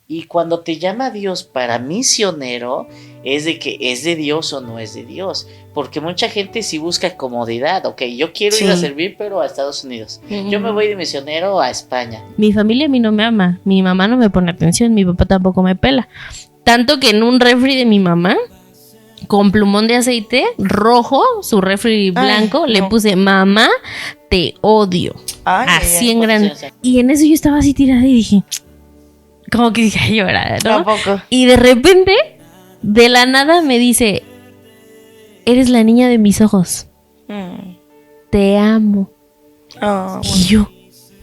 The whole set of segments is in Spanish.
Y cuando te llama Dios para misionero, es de que es de Dios o no es de Dios. Porque mucha gente sí busca comodidad. Ok, yo quiero ir a servir, pero a Estados Unidos. Yo me voy de misionero a España. Mi familia a mí no me ama. Mi mamá no me pone atención. Mi papá tampoco me pela. Tanto que en un refri de mi mamá, con plumón de aceite rojo, su refri blanco, le puse: mamá, te odio. Así en grande. Y en eso yo estaba así tirada y dije, como que dije a llorar, ¿no? Tampoco. Y de repente, de la nada me dice: eres la niña de mis ojos. Te amo. Y yo,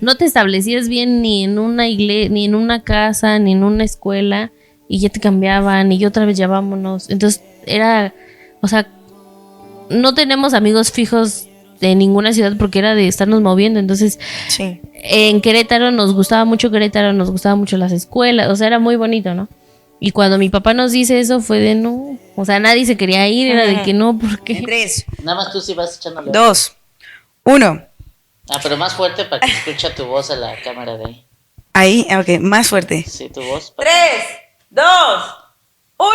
no te establecías bien ni en una iglesia, ni en una casa, ni en una escuela, y ya te cambiaban, y yo otra vez ya vámonos. Entonces era, o sea, no tenemos amigos fijos de ninguna ciudad porque era de estarnos moviendo. Entonces, en Querétaro nos gustaba mucho las escuelas, o sea, era muy bonito, ¿no? Y cuando mi papá nos dice eso fue de no, o sea, nadie se quería ir, era de que no, porque 3, Nada más tú sí vas echándole. 2, 1. Pero más fuerte para que escuche tu voz a la cámara de ahí. Ahí, ok, más fuerte. Sí, tu voz. 3, 2, 1.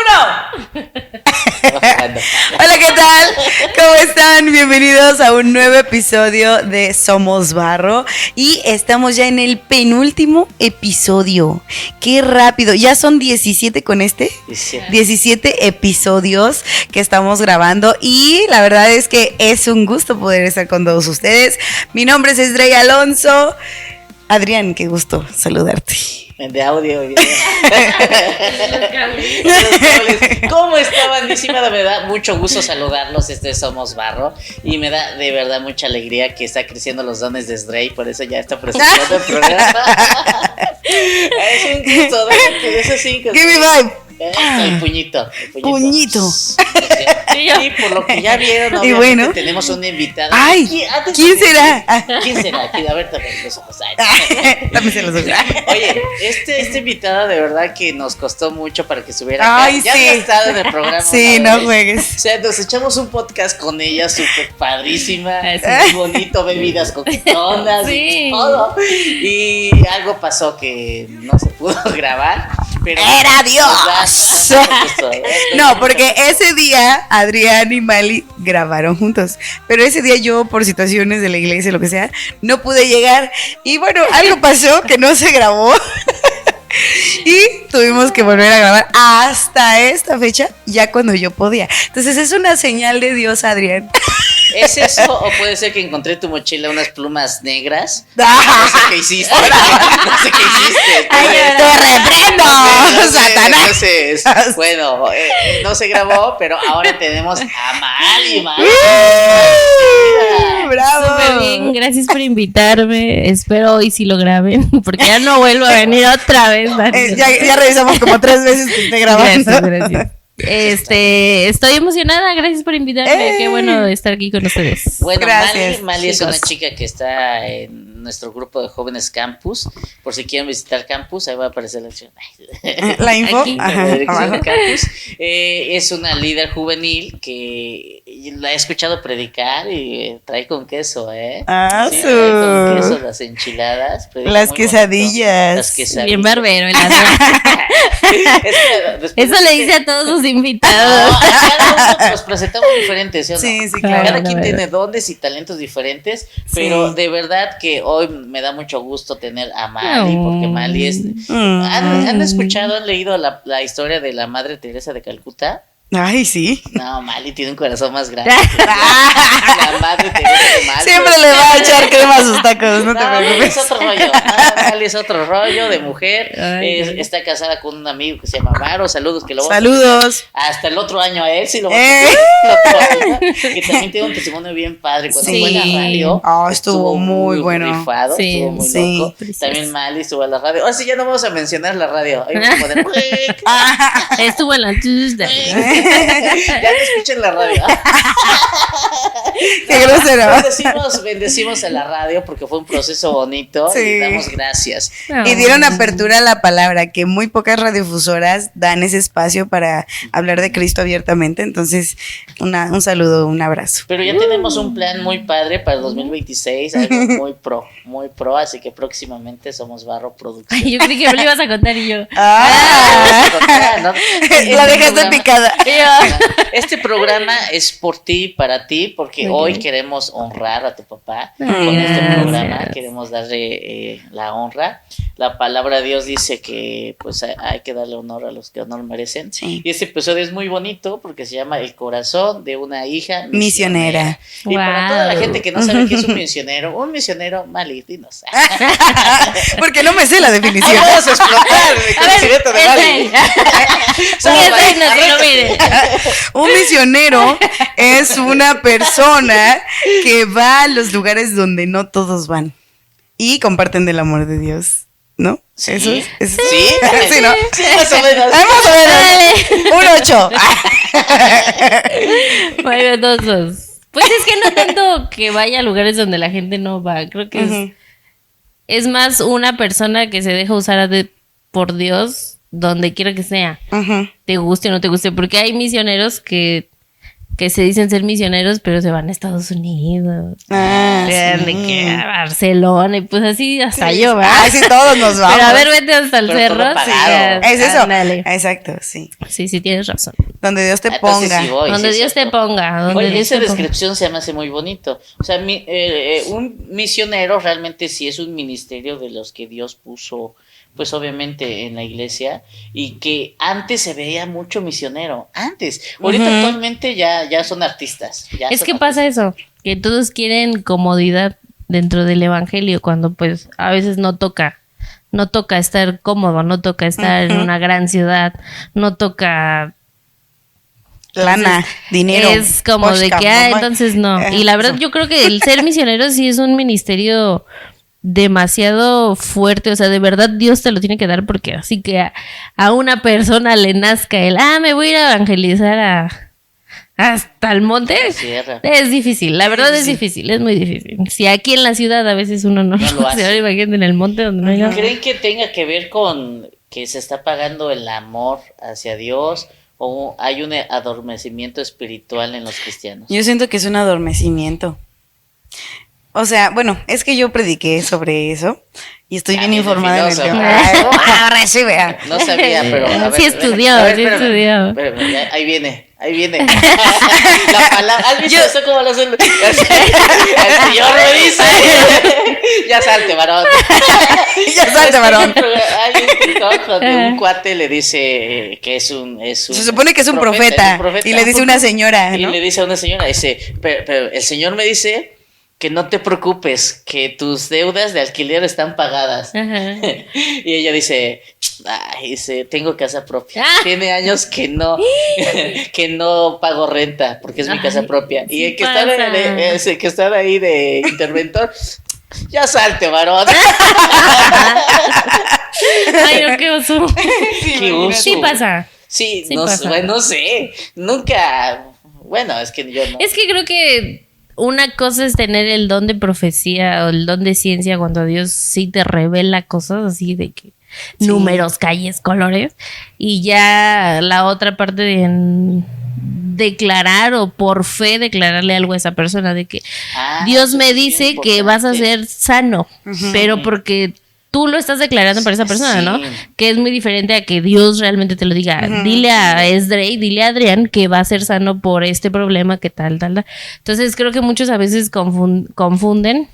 Hola, ¿qué tal? ¿Cómo están? Bienvenidos a un nuevo episodio de Somos Barro. Y estamos ya en el penúltimo episodio. ¡Qué rápido! Ya son 17 con 17 episodios que estamos grabando. Y la verdad es que es un gusto poder estar con todos ustedes. Mi nombre es Esdrey Alonso. Adrián, qué gusto saludarte. De audio y video. ¿Cómo está, bandísima? Me da mucho gusto saludarlos. Somos Barro. Y me da de verdad mucha alegría que está creciendo los dones de Esdrey. Por eso ya está presentando el programa. Es un gusto. Eso sí. Give me vibe. El puñito. Y por lo que ya vieron, obviamente, bueno, tenemos una invitada. Ay, ¿quién será? ¿Quién será? A ver, también los ojos. También se los ojos. Oye, esta invitada de verdad que nos costó mucho para que subiera. Ay, ya sí. había estado en el programa. Sí, no juegues. O sea, nos echamos un podcast con ella súper padrísima, muy bonito, bebidas coquetonas y todo. Y algo pasó que no se pudo grabar. Pero ¡era Dios! No, porque ese día Adrián y Mali grabaron juntos. Pero ese día yo, por situaciones de la iglesia, lo que sea, no pude llegar. Y bueno, algo pasó que no se grabó. Y tuvimos que volver a grabar hasta esta fecha, ya cuando yo podía. Entonces es una señal de Dios, Adrián. ¿Es eso? ¿O puede ser que encontré en tu mochila unas plumas negras? No sé qué hiciste. No sé qué hiciste. ¡Te reprendo, Satanás! Entonces, bueno, no se grabó, pero ahora tenemos a Mali. ¡Bravo! Súper bien, gracias por invitarme. Espero hoy sí lo graben, porque ya no vuelvo a venir otra vez. Ya revisamos como 3 veces que esté grabando. Gracias. Estoy emocionada, gracias por invitarme. Qué bueno estar aquí con ustedes. Bueno, gracias, Mali es una chica que está en nuestro grupo de jóvenes campus. Por si quieren visitar campus, ahí va a aparecer la acción. La info. Aquí, la dirección de campus. Es una líder juvenil que la he escuchado predicar y trae con queso, ¿eh? Sí, trae con queso las enchiladas. Las quesadillas. Las quesadillas. Bien barbero. Eso le dice a todos sus invitados. No, cada uno nos presentamos diferentes, ¿sí o no? Sí, claro. Cada quien tiene dones y talentos diferentes, pero de verdad que hoy me da mucho gusto tener a Mali, porque Mali es... ¿Han escuchado, han leído la historia de la Madre Teresa de Calcuta? Ay, sí. No, Mali tiene un corazón más grande. La Madre Teresa de Mali. Siempre le va a echar crema a sus tacos, no te preocupes. Es otro rollo. Mali es otro rollo de mujer. Está casada con un amigo que se llama Varo. Saludos, que lo vamos Saludos. hasta el otro año a él, sí lo vamos a tener. Que también tiene un testimonio bien padre. Cuando fue a la radio. Estuvo muy bueno. Rifado, estuvo muy loco. También Mali estuvo a la radio. Ahora sí, ya no vamos a mencionar la radio. Ahí vamos a poner. Estuvo en la Tuesday. Ya no escuchen la radio. Qué grosero. Bendecimos a la radio porque fue un proceso bonito. Sí. Y damos gracias. Y dieron apertura a la palabra, que muy pocas radiodifusoras dan ese espacio para hablar de Cristo abiertamente. Entonces, un saludo, un abrazo. Pero ya tenemos un plan muy padre para el 2026, algo muy pro, así que próximamente Somos Barro Producción. Ay, yo creí que me lo ibas a contar y yo. La dejaste picada. Este programa es por ti y para ti, porque hoy queremos honrar a tu papá. Con este programa queremos darle la honra. La palabra de Dios dice que pues hay que darle honor a los que honor merecen. Sí. Y este episodio es muy bonito porque se llama El corazón de una hija Misionera. Y para toda la gente que no sabe qué es un misionero, Mali, dinos. Porque no me sé la definición. Vamos a explotar el conocimiento de Mali. Un misionero es una persona que va a los lugares donde no todos van y comparten del amor de Dios, ¿no? Sí. ¿Eso es? Sí, sí, ¿no? Sí, más o menos. Más o menos. Un 8. Bueno, entonces, pues es que no tanto que vaya a lugares donde la gente no va. Creo que es más una persona que se deja usar por Dios donde quiera que sea. Te guste o no te guste. Porque hay misioneros que se dicen ser misioneros, pero se van a Estados Unidos. De que a Barcelona y pues así hasta yo, ¿verdad? Sí, todos nos vamos. Pero a ver, vete hasta el cerro. Es eso. Ándale. Exacto, sí. Sí, tienes razón. Donde Dios te ponga. Sí voy, donde Dios te ponga. Oye, esa descripción se me hace muy bonito. O sea, un misionero realmente sí es un ministerio de los que Dios puso, pues obviamente en la iglesia, y que antes se veía mucho misionero, ahorita actualmente ya son artistas. Es que pasa eso, que todos quieren comodidad dentro del evangelio, cuando pues a veces no toca estar cómodo, no toca estar en una gran ciudad, no toca lana, dinero. Es como de que, entonces no. Y la verdad yo creo que el ser misionero sí es un ministerio demasiado fuerte, o sea, de verdad Dios te lo tiene que dar, porque así que a una persona le nazca me voy a ir a evangelizar hasta el monte, es difícil, la verdad es difícil, es muy difícil. Si aquí en la ciudad a veces uno no lo hace, ahora imagínate en el monte donde no hay nada. ¿Creen que tenga que ver con que se está pagando el amor hacia Dios o hay un adormecimiento espiritual en los cristianos? Yo siento que es un adormecimiento. O sea, bueno, es que yo prediqué sobre eso y estoy bien informada en el tema. Ahora sí, vea. No sabía, pero a ver, sí estudió. Ahí viene. La palabra. ¿Has visto eso como lo hacen? El Señor me dice. Ya salte, varón. Hay un TikTok donde un cuate le dice que es un se supone que es un profeta. Y le dice a una señora, ¿no? Y le dice a una señora, pero el Señor me dice que no te preocupes, que tus deudas de alquiler están pagadas. Y ella dice, tengo casa propia. Tiene años que no pago renta porque es mi casa propia. Y el que está ahí de interventor, ya salte, varón. Ay, no, qué oso. Qué oso. Sí pasa. Sí pasa. Bueno, no sé. Nunca. Bueno, es que yo no. Es que creo que una cosa es tener el don de profecía o el don de ciencia cuando Dios sí te revela cosas así de que números, calles, colores, y ya la otra parte de declarar o por fe declararle algo a esa persona de que Dios me dice que vas a ser sano, pero porque tú lo estás declarando para esa persona, ¿no? Que es muy diferente a que Dios realmente te lo diga. Dile a Esdrey, dile a Adrián que va a ser sano por este problema, que tal. Entonces creo que muchos a veces confunden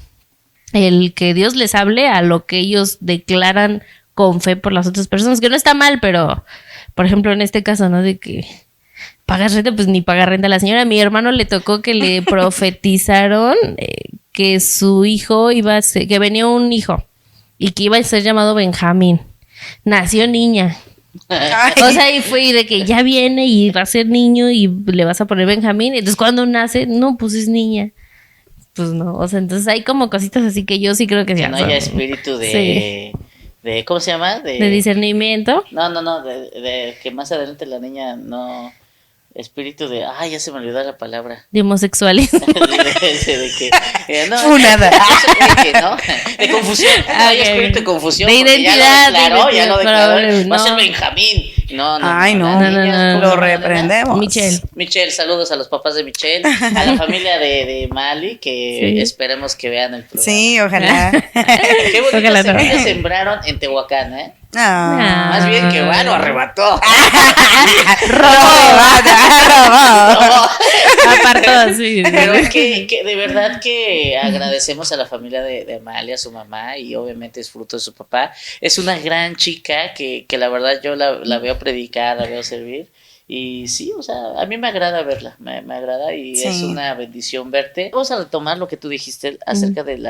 el que Dios les hable a lo que ellos declaran con fe por las otras personas, que no está mal, pero por ejemplo en este caso, ¿no? De que pagas renta, pues ni paga renta a la señora. A mi hermano le tocó que le profetizaron que su hijo que venía un hijo y que iba a ser llamado Benjamín. Nació niña. O sea, y fue de que ya viene y va a ser niño y le vas a poner Benjamín. Entonces cuando nace, no, pues es niña. Pues no, o sea, entonces hay como cositas así que yo sí creo que no haya espíritu de ¿cómo se llama? De discernimiento. No, de que más adelante la niña no Espíritu de, ya se me olvidó la palabra. De homosexuales. ¿no? De confusión. Hay espíritu de confusión. De identidad. Ya lo declaró. Va a ser Benjamín. No. Lo reprendemos. Michelle, saludos a los papás de Michelle, a la familia de Mali, que esperemos que vean el programa. Sí, ojalá. Qué bonitas semillas sembraron en Tehuacán, ¿eh? Más bien que lo arrebató. Robó. Apartó, sí. Pero que de verdad que agradecemos a la familia de Amalia, a su mamá, y obviamente es fruto de su papá. Es una gran chica que la verdad yo la veo predicar, la veo servir. Y sí, o sea, a mí me agrada verla, me agrada y es una bendición verte. Vamos a retomar lo que tú dijiste acerca del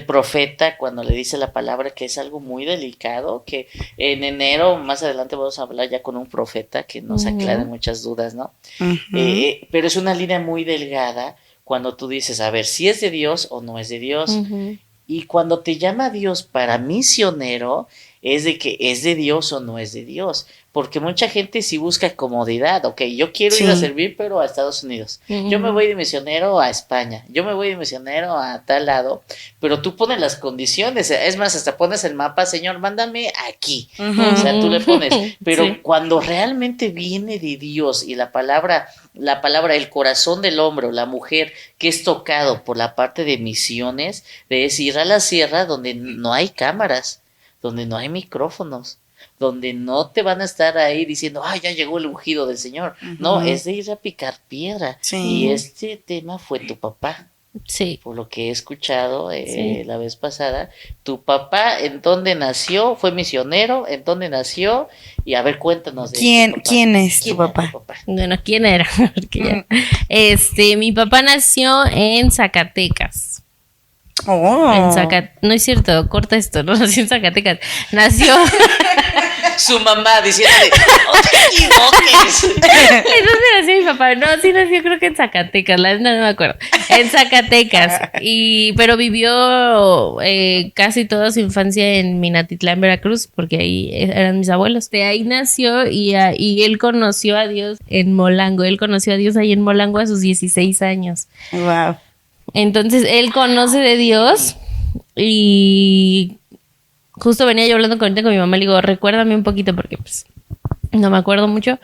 profeta cuando le dice la palabra, que es algo muy delicado, que en enero, más adelante vamos a hablar ya con un profeta que nos aclare muchas dudas, ¿no? Pero es una línea muy delgada cuando tú dices, a ver, si es de Dios o no es de Dios. Y cuando te llama Dios para misionero, es de que es de Dios o no es de Dios. Porque mucha gente sí busca comodidad. Ok, yo quiero ir a servir, pero a Estados Unidos. Yo me voy de misionero a España. Yo me voy de misionero a tal lado. Pero tú pones las condiciones. Es más, hasta pones el mapa, Señor, mándame aquí. O sea, tú le pones. Pero cuando realmente viene de Dios y la palabra, el corazón del hombre o la mujer que es tocado por la parte de misiones, de ir a la sierra donde no hay cámaras, donde no hay micrófonos, donde no te van a estar ahí diciendo, ya llegó el ungido del Señor. No, es de ir a picar piedra. Y este tema fue tu papá. Sí. Por lo que he escuchado la vez pasada, tu papá, ¿en dónde nació? ¿Fue misionero? ¿En dónde nació? Y a ver, cuéntanos de ¿Quién es tu papá? Bueno, ¿quién era? Porque mi papá nació en Zacatecas. No es cierto, corta esto, no nació en Zacatecas, nació su mamá diciéndole, no te equivoques. ¿Dónde nació mi papá? No, sí nació creo que en Zacatecas, no me acuerdo, en Zacatecas, pero vivió casi toda su infancia en Minatitlán, Veracruz, porque ahí eran mis abuelos. De ahí nació y él conoció a Dios en Molango, ahí en Molango a sus 16 años. Wow. Entonces él conoce de Dios y justo venía yo hablando con mi mamá, le digo, recuérdame un poquito porque pues no me acuerdo mucho,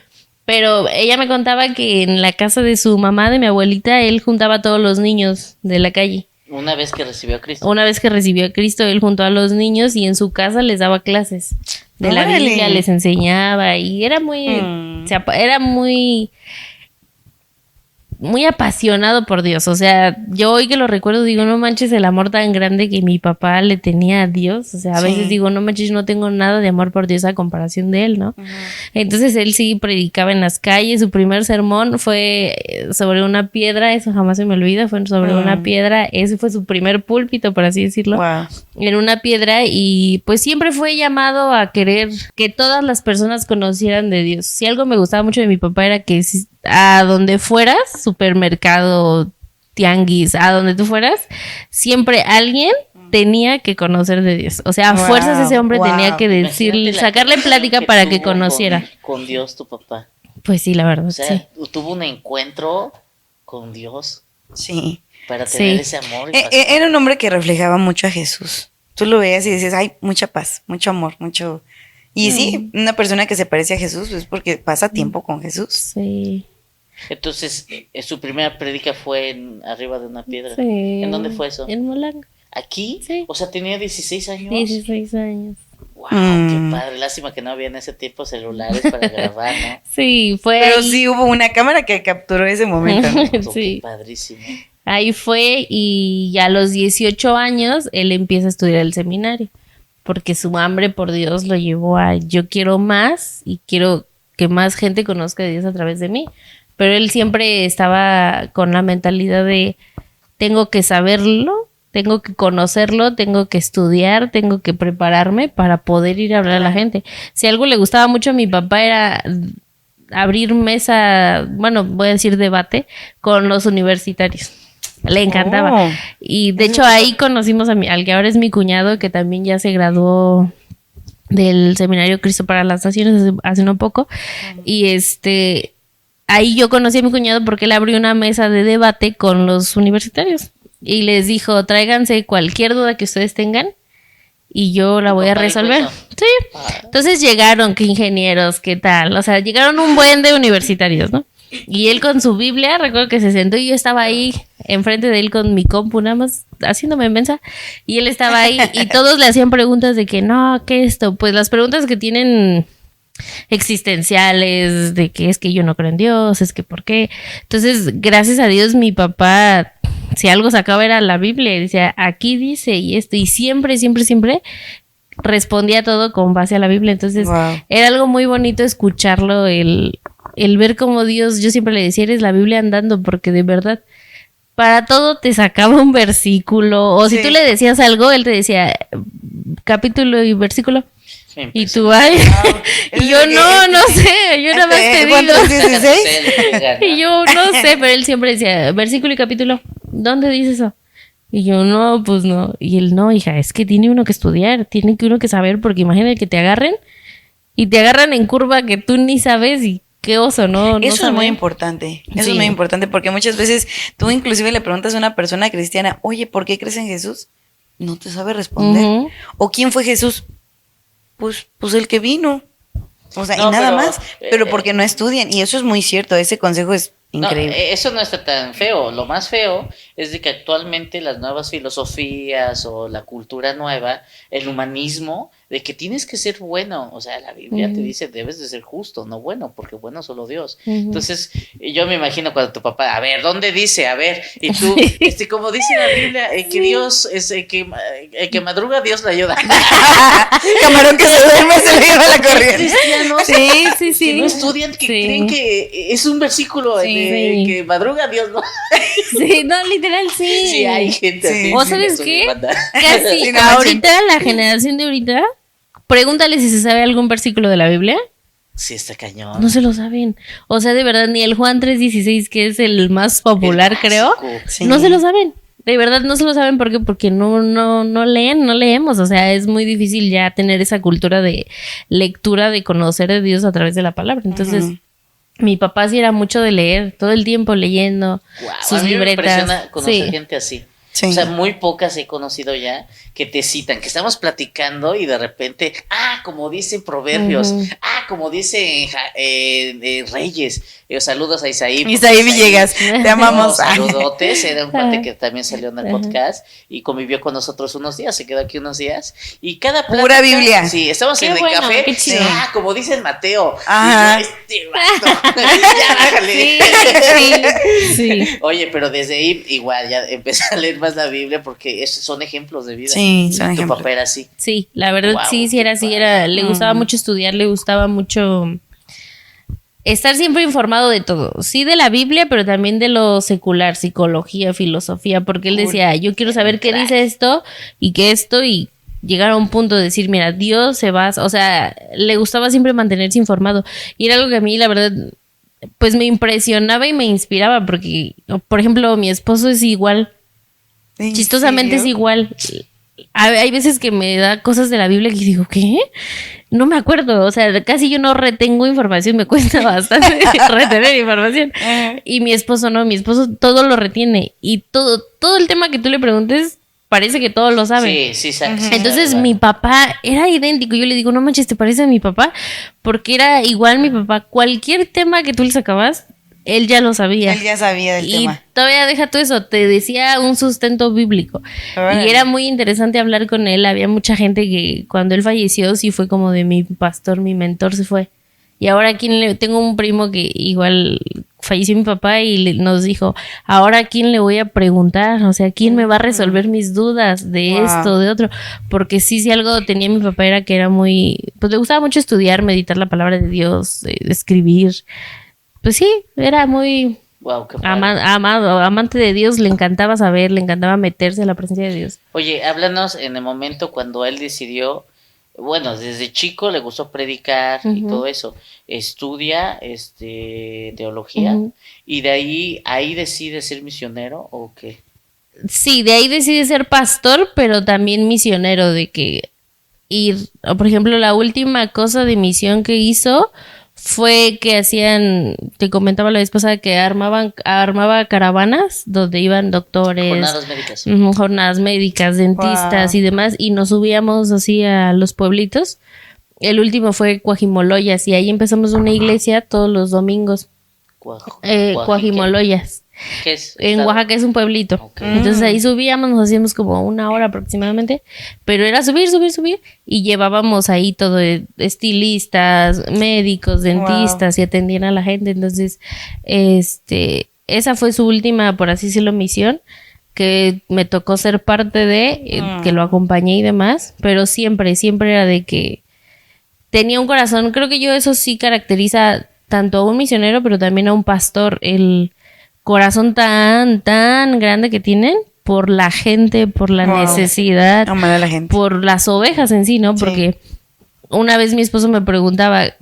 pero ella me contaba que en la casa de su mamá, de mi abuelita, él juntaba a todos los niños de la calle. Una vez que recibió a Cristo, él juntó a los niños y en su casa les daba clases de la Biblia, les enseñaba y era muy apasionado por Dios. O sea, yo hoy que lo recuerdo digo, no manches el amor tan grande que mi papá le tenía a Dios. O sea, a veces digo, no manches, no tengo nada de amor por Dios a comparación de él, ¿no? Entonces él sí predicaba en las calles. Su primer sermón fue sobre una piedra, eso jamás se me olvida, fue sobre una piedra. Ese fue su primer púlpito, por así decirlo. Wow. En una piedra, y pues siempre fue llamado a querer que todas las personas conocieran de Dios. Si algo me gustaba mucho de mi papá era que a donde fueras, supermercado, tianguis, a donde tú fueras, siempre alguien tenía que conocer de Dios. O sea, a fuerzas ese hombre tenía que decirle, sacarle plática para que conociera. Con Dios, tu papá. Pues sí, la verdad. O sea, tuvo un encuentro con Dios. Sí. Para tener ese amor. Era un hombre que reflejaba mucho a Jesús. Tú lo veías y dices, ay, mucha paz, mucho amor, mucho... Y sí, una persona que se parece a Jesús es porque pasa tiempo con Jesús. Sí. Entonces, su primera prédica fue arriba de una piedra. Sí. ¿En dónde fue eso? En Molango. ¿Aquí? Sí. O sea, tenía 16 años. 16 años. Wow, qué padre. Lástima que no había en ese tiempo celulares para grabar, ¿no? Sí, fue Pero ahí. Sí hubo una cámara que capturó ese momento, ¿no? Sí. Padrísimo. Ahí fue, y ya a los 18 años él empieza a estudiar el seminario, porque su hambre por Dios lo llevó a yo quiero más y quiero que más gente conozca a Dios a través de mí. Pero él siempre estaba con la mentalidad de tengo que saberlo, tengo que conocerlo, tengo que estudiar, tengo que prepararme para poder ir a hablar a la gente. Si algo le gustaba mucho a mi papá era abrir mesa, bueno, voy a decir debate, con los universitarios. Le encantaba. Y de hecho ahí conocimos al que ahora es mi cuñado, que también ya se graduó del Seminario Cristo para las Naciones hace no poco. Y ahí yo conocí a mi cuñado porque él abrió una mesa de debate con los universitarios y les dijo, tráiganse cualquier duda que ustedes tengan y yo la voy a resolver. Sí. Entonces llegaron, qué ingenieros, qué tal, o sea, llegaron un buen de universitarios, ¿no? Y él con su Biblia, recuerdo que se sentó y yo estaba ahí enfrente de él con mi compu, nada más haciéndome mensa, y él estaba ahí y todos le hacían preguntas de que no, ¿qué esto? Pues las preguntas que tienen existenciales, de que es que yo no creo en Dios, es que ¿por qué? Entonces, gracias a Dios, mi papá, si algo sacaba era la Biblia, y decía, aquí dice y esto, y siempre respondía todo con base a la Biblia. Entonces, era algo muy bonito escucharlo, el ver cómo Dios, yo siempre le decía, eres la Biblia andando, porque de verdad, para todo te sacaba un versículo, o si tú le decías algo, él te decía capítulo y versículo. Y tú, ay, y yo no sé, yo nada más te digo. Y yo no sé, pero él siempre decía, versículo y capítulo, ¿dónde dice eso? Y yo, no, pues no. Y él, no, hija, es que tiene uno que estudiar, tiene que uno que saber, porque imagínate que te agarren, y te agarran en curva que tú ni sabes, y qué oso, ¿no? Eso es muy importante, eso es muy importante, porque muchas veces tú inclusive le preguntas a una persona cristiana, oye, ¿por qué crees en Jesús? No te sabe responder. O ¿quién fue Jesús? Pues el que vino. O sea, no, y nada más, pero porque no estudian. Y eso es muy cierto, ese consejo es increíble. No, eso no está tan feo. Lo más feo es de que actualmente las nuevas filosofías o la cultura nueva, el humanismo, de que tienes que ser bueno. O sea, la Biblia te dice, debes de ser justo, no bueno, porque bueno solo Dios. Entonces, yo me imagino cuando tu papá, a ver, ¿dónde dice? A ver, y tú, como dice la Biblia, que Dios es el que madruga, Dios le ayuda. Camarón que se duerme, se le lleva la corriente. Cristianos que no estudian, que creen que es un versículo que madruga, Dios no. Sí, no, literal, sí. Sí, hay gente así. ¿O sabes qué? Casi ahorita, la generación de ahorita, pregúntale si se sabe algún versículo de la Biblia. Sí, está cañón. No se lo saben. O sea, de verdad, ni el Juan 3:16, que es el más popular, creo, no se lo saben. De verdad no se lo saben. ¿Por qué? Porque no leemos. O sea, es muy difícil ya tener esa cultura de lectura, de conocer a Dios a través de la palabra. Entonces, mi papá sí era mucho de leer, todo el tiempo leyendo sus libretas. Me impresiona conocer gente así. Sí. O sea, muy pocas he conocido ya que te citan, que estamos platicando y de repente, como dice Proverbios, como dice Reyes, saludos a Isaí. Isaí Villegas, te amamos. Saludotes, era un cuate que también salió en el podcast y convivió con nosotros unos días, se quedó aquí unos días y cada plática, pura Biblia. Sí, estamos en el café, como dice el Mateo. Ajá. Ya bájale. Sí. Oye, pero desde ahí igual ya empecé a leer más la Biblia porque son ejemplos de vida. Sí, son tu ejemplos. papá era así. Sí, la verdad sí era así, le gustaba mucho estudiar, le gustaba mucho estar siempre informado de todo, sí, de la Biblia, pero también de lo secular, psicología, filosofía, porque él decía, yo quiero saber qué dice esto y qué esto, y llegar a un punto de decir, mira, Dios se basa, o sea, le gustaba siempre mantenerse informado, y era algo que a mí, la verdad, pues me impresionaba y me inspiraba, porque, por ejemplo, mi esposo es igual, chistosamente es igual. Hay veces que me da cosas de la Biblia que digo, ¿qué? No me acuerdo, o sea, casi yo no retengo información, me cuesta bastante retener información. Y mi esposo no, mi esposo todo lo retiene y todo el tema que tú le preguntes parece que todo lo sabe. Sí. Entonces mi papá era idéntico, yo le digo, no manches, ¿te parece a mi papá? Porque era igual mi papá, cualquier tema que tú le sacabas, él ya lo sabía. Él ya sabía del tema. Y todavía deja todo eso, te decía un sustento bíblico. Y era muy interesante hablar con él. Había mucha gente que cuando él falleció sí fue como de mi pastor, mi mentor se fue. Y ahora tengo un primo que igual falleció mi papá y nos dijo, ahora ¿a quién le voy a preguntar? O sea, ¿quién me va a resolver mis dudas de esto, de otro? Porque sí, algo tenía mi papá era que era muy, pues le gustaba mucho estudiar, meditar la palabra de Dios, escribir. Pues sí, era muy amante de Dios, le encantaba saber, le encantaba meterse en la presencia de Dios. Oye, háblanos en el momento cuando él decidió, bueno, desde chico le gustó predicar y todo eso, estudia teología y de ahí decide ser misionero ¿o qué? Sí, de ahí decide ser pastor, pero también misionero, de que ir, por ejemplo, la última cosa de misión que hizo fue que hacían, te comentaba la vez pasada, que armaba caravanas donde iban doctores, jornadas médicas, dentistas y demás, y nos subíamos así a los pueblitos. El último fue Cuajimoloyas, y ahí empezamos una iglesia todos los domingos. Cuajimoloyas. ¿Qué es? En Oaxaca es un pueblito. Okay. Entonces ahí subíamos, nos hacíamos como 1 hora aproximadamente, pero era subir, y llevábamos ahí todo, estilistas, médicos, dentistas, y atendían a la gente. Entonces, esa fue su última, por así decirlo, misión, que me tocó ser parte de, que lo acompañé y demás, pero siempre era de que tenía un corazón. Creo que eso sí caracteriza tanto a un misionero, pero también a un pastor, el corazón tan grande que tienen por la gente, por la necesidad, amar a la gente, por las ovejas en sí, ¿no? Porque una vez mi esposo me preguntaba,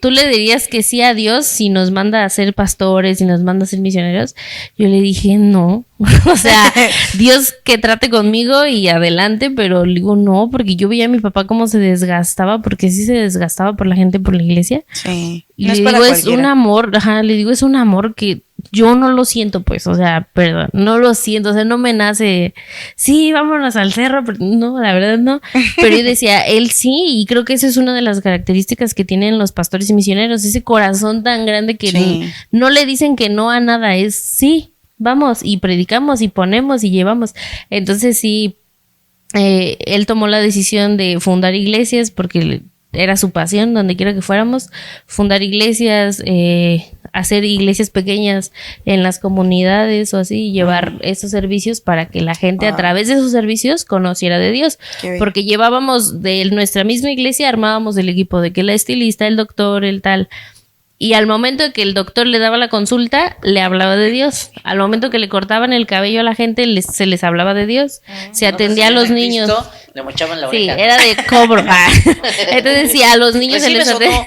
¿tú le dirías que sí a Dios si nos manda a ser pastores, si nos manda a ser misioneros? Yo le dije, no. O sea, Dios que trate conmigo y adelante, pero le digo no, porque yo veía a mi papá cómo se desgastaba, porque sí se desgastaba por la gente, por la iglesia. Sí. Y no le digo, es un amor, es un amor que yo no lo siento, pues, o sea, perdón, no lo siento, o sea, no me nace, sí, vámonos al cerro, pero no, la verdad no. Pero yo decía, él sí, y creo que esa es una de las características que tienen los pastores y misioneros, ese corazón tan grande que no le dicen que no a nada, es sí. Vamos y predicamos y ponemos y llevamos. Entonces sí, él tomó la decisión de fundar iglesias porque era su pasión, donde quiera que fuéramos, fundar iglesias, hacer iglesias pequeñas en las comunidades o así, llevar esos servicios para que la gente a través de esos servicios conociera de Dios. Porque llevábamos de nuestra misma iglesia, armábamos el equipo de que la estilista, el doctor, el tal. Y al momento de que el doctor le daba la consulta, le hablaba de Dios. Al momento que le cortaban el cabello a la gente, se les hablaba de Dios. Se atendía a los niños. Le mochaban la oreja. Sí, era de cobro. Entonces, sí, a los niños se les atendía.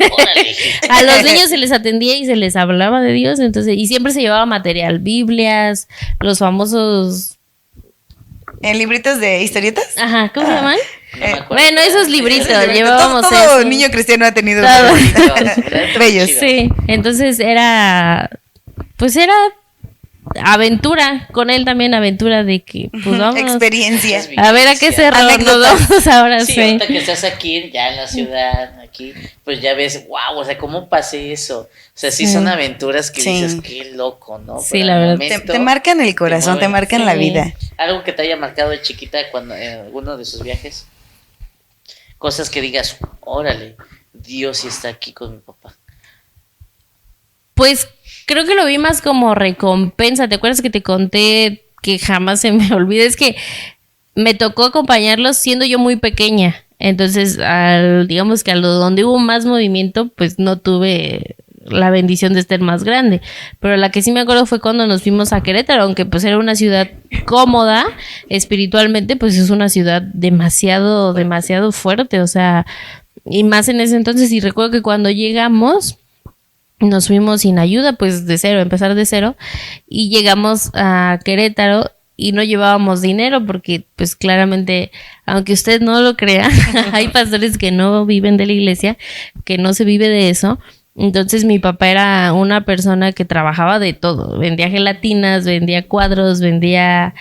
A los niños se les atendía y se les hablaba de Dios. Entonces, y siempre se llevaba material, Biblias, los famosos... ¿En libritos de historietas? Ajá, ¿cómo se llaman? No bueno, esos libritos llevábamos. Todo niño cristiano ha tenido bellos. Sí, entonces era aventura, con él también aventura de que, pues vamos. Experiencia. A ver a qué cerro nos vamos ahora, sí. Ahorita que estás aquí, ya en la ciudad, aquí, pues ya ves, wow, o sea, ¿cómo pasé eso? O sea, sí son aventuras que dices, qué loco, ¿no? Sí, pero la verdad. Te marcan el corazón, te marcan la vida. Algo que te haya marcado de chiquita cuando uno de sus viajes. Cosas que digas, órale, Dios sí está aquí con mi papá. Pues creo que lo vi más como recompensa. ¿Te acuerdas que te conté que jamás se me olvida? Es que me tocó acompañarlos siendo yo muy pequeña. Entonces, digamos que donde hubo más movimiento, pues no tuve la bendición de estar más grande. Pero la que sí me acuerdo fue cuando nos fuimos a Querétaro, aunque pues era una ciudad cómoda espiritualmente, pues es una ciudad demasiado fuerte, o sea, y más en ese entonces. Y recuerdo que cuando llegamos nos fuimos sin ayuda, pues empezar de cero, y llegamos a Querétaro y no llevábamos dinero porque pues claramente, aunque usted no lo crea, hay pastores que no viven de la iglesia, que no se vive de eso. Entonces mi papá era una persona que trabajaba de todo, vendía gelatinas, vendía cuadros, vendía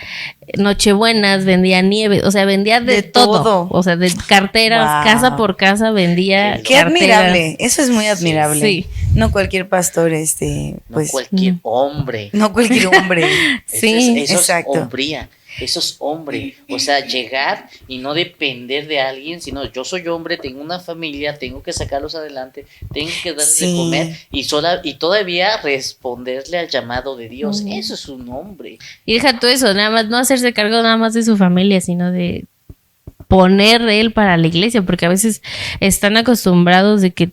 nochebuenas, vendía nieve, o sea, vendía de todo, o sea, de carteras, casa por casa vendía qué carteras. Admirable, eso es muy admirable. Sí. No cualquier pastor, pues. No cualquier hombre. No cualquier hombre. Sí, eso exacto. Es hombría. Eso es hombre, o sea, llegar y no depender de alguien, sino yo soy hombre, tengo una familia, tengo que sacarlos adelante, tengo que darles de comer y todavía responderle al llamado de Dios. Eso es un hombre. Y deja todo eso, nada más no hacerse cargo nada más de su familia, sino de poner él para la iglesia, porque a veces están acostumbrados de que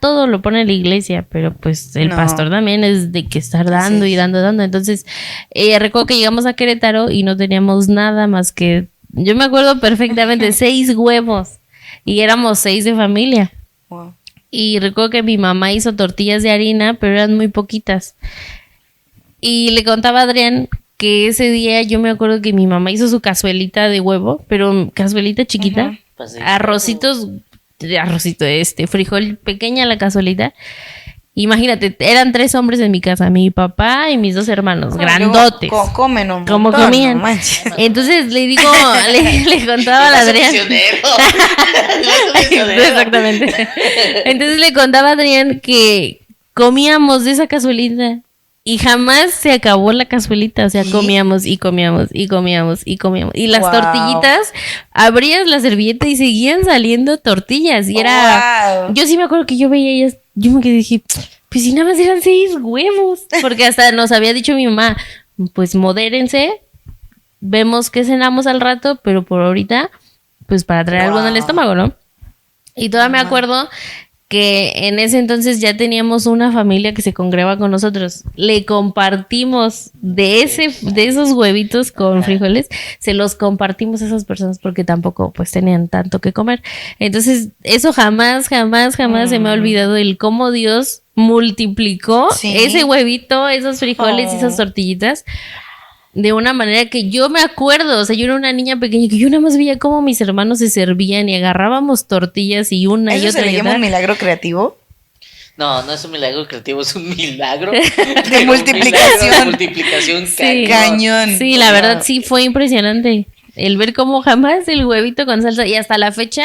todo lo pone la iglesia, pero pues el pastor también es de que estar dando y dando. Entonces, recuerdo que llegamos a Querétaro y no teníamos nada más que, yo me acuerdo perfectamente, 6 huevos, y éramos 6 de familia. Wow. Y recuerdo que mi mamá hizo tortillas de harina, pero eran muy poquitas. Y le contaba a Adrián que ese día yo me acuerdo que mi mamá hizo su cazuelita de huevo, pero cazuelita chiquita, arrocitos arrocito, frijol pequeña la cazuelita. Imagínate, eran 3 hombres en mi casa, mi papá y mis 2 hermanos, grandotes. Comen un como montón, comían. No Entonces le digo, le contaba a la Adrián. Exactamente. Entonces le contaba a Adrián que comíamos de esa cazuelita y jamás se acabó la cazuelita, o sea, comíamos y comíamos y comíamos y comíamos. Y las tortillitas, abrías la servilleta y seguían saliendo tortillas y era... Yo sí me acuerdo que yo veía ellas. Yo me quedé dije, pues si nada más eran 6 huevos. Porque hasta nos había dicho mi mamá, pues modérense, vemos que cenamos al rato, pero por ahorita, pues para traer algo en el estómago, ¿no? Y todavía me acuerdo que en ese entonces ya teníamos una familia que se congregaba con nosotros. Le compartimos de esos huevitos con frijoles, se los compartimos a esas personas porque tampoco pues tenían tanto que comer. Entonces, eso jamás se me ha olvidado el cómo Dios multiplicó ese huevito, esos frijoles y esas tortillitas de una manera que yo me acuerdo, o sea, yo era una niña pequeña que yo nada más veía cómo mis hermanos se servían y agarrábamos tortillas y una y otra. ¿Eso se le llama un milagro creativo? No, no es un milagro creativo, es un milagro de multiplicación. Multiplicación cañón. Sí, la verdad sí fue impresionante el ver cómo jamás el huevito con salsa y hasta la fecha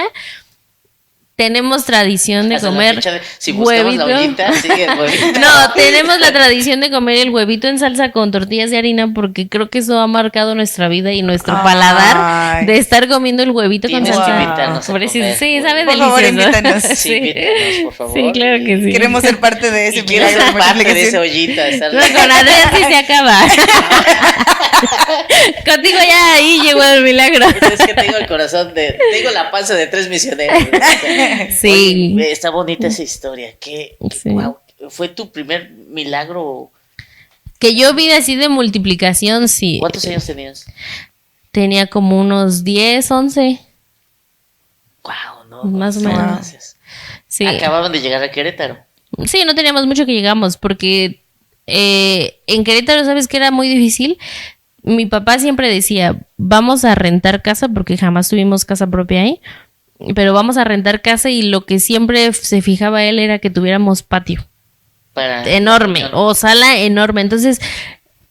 tenemos tradición de hasta comer si huevito. La ollita, sigue el huevito. No, tenemos la tradición de comer el huevito en salsa con tortillas de harina porque creo que eso ha marcado nuestra vida y nuestro paladar de estar comiendo el huevito con salsa. Que invitarnos a comer. Sí, sabe por delicioso. Favor, invítanos. Sí, invítanos, por favor. Sí, claro que sí. Queremos ser parte de ese milagro. Quiero ser parte de esa ollita. No, con Adrián sí se acaba. Contigo ya ahí llegó el milagro. Es que tengo el corazón tengo la panza de 3 misioneros. Sí. Oye, está bonita esa historia. Wow, ¿fue tu primer milagro? Que yo vi así de multiplicación, sí. ¿Cuántos años tenías? Tenía como unos 10, 11. Wow, no. Más o menos. Gracias. Sí. Acababan de llegar a Querétaro. Sí, no teníamos mucho que llegamos porque en Querétaro, ¿sabes qué era muy difícil? Mi papá siempre decía, vamos a rentar casa porque jamás tuvimos casa propia ahí. Pero vamos a rentar casa y lo que siempre se fijaba él era que tuviéramos patio enorme o sala enorme. Entonces,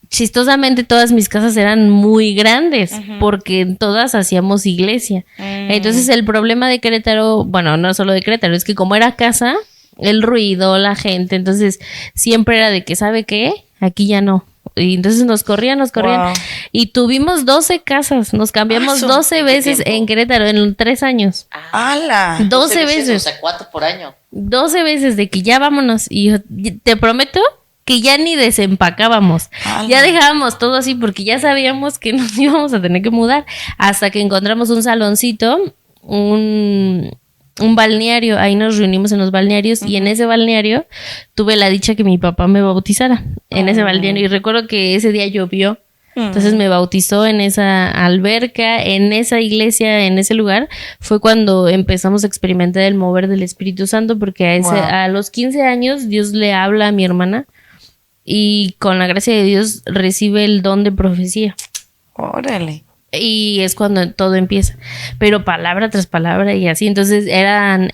chistosamente todas mis casas eran muy grandes porque en todas hacíamos iglesia. Entonces, el problema de Querétaro, bueno, no solo de Querétaro, es que como era casa, el ruido, la gente, entonces siempre era de que, ¿sabe qué? Aquí ya no. Y entonces nos corrían. Wow. Y tuvimos 12 casas. Nos cambiamos 12 veces en Querétaro en 3 años. ¡Hala! 12 veces. O sea, 4 por año. 12 veces de que ya vámonos. Y yo te prometo que ya ni desempacábamos. ¡Hala! Ya dejábamos todo así porque ya sabíamos que nos íbamos a tener que mudar. Hasta que encontramos un saloncito, un balneario, ahí nos reunimos en los balnearios y en ese balneario tuve la dicha que mi papá me bautizara en ese balneario y recuerdo que ese día llovió, entonces me bautizó en esa alberca, en esa iglesia, en ese lugar, fue cuando empezamos a experimentar el mover del Espíritu Santo porque a los 15 años Dios le habla a mi hermana y con la gracia de Dios recibe el don de profecía. Órale. Y es cuando todo empieza, pero palabra tras palabra y así, entonces eran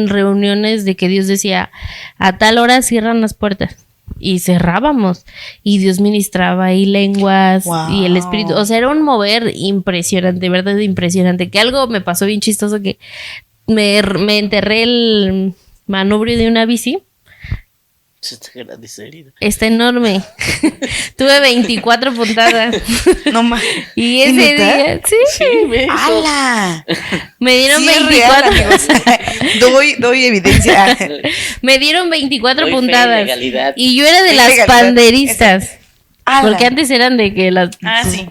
reuniones de que Dios decía a tal hora cierran las puertas y cerrábamos y Dios ministraba y lenguas y el Espíritu, o sea, era un mover impresionante, verdad, impresionante, que algo me pasó bien chistoso que me enterré el manubrio de una bici. Está enorme. Tuve 24 puntadas. No más. Y ese día, sí. ¡Hala! Me dieron 24. Doy evidencia. Me dieron 24 puntadas. Legalidad. Y yo era de las panderistas. Porque antes eran de que las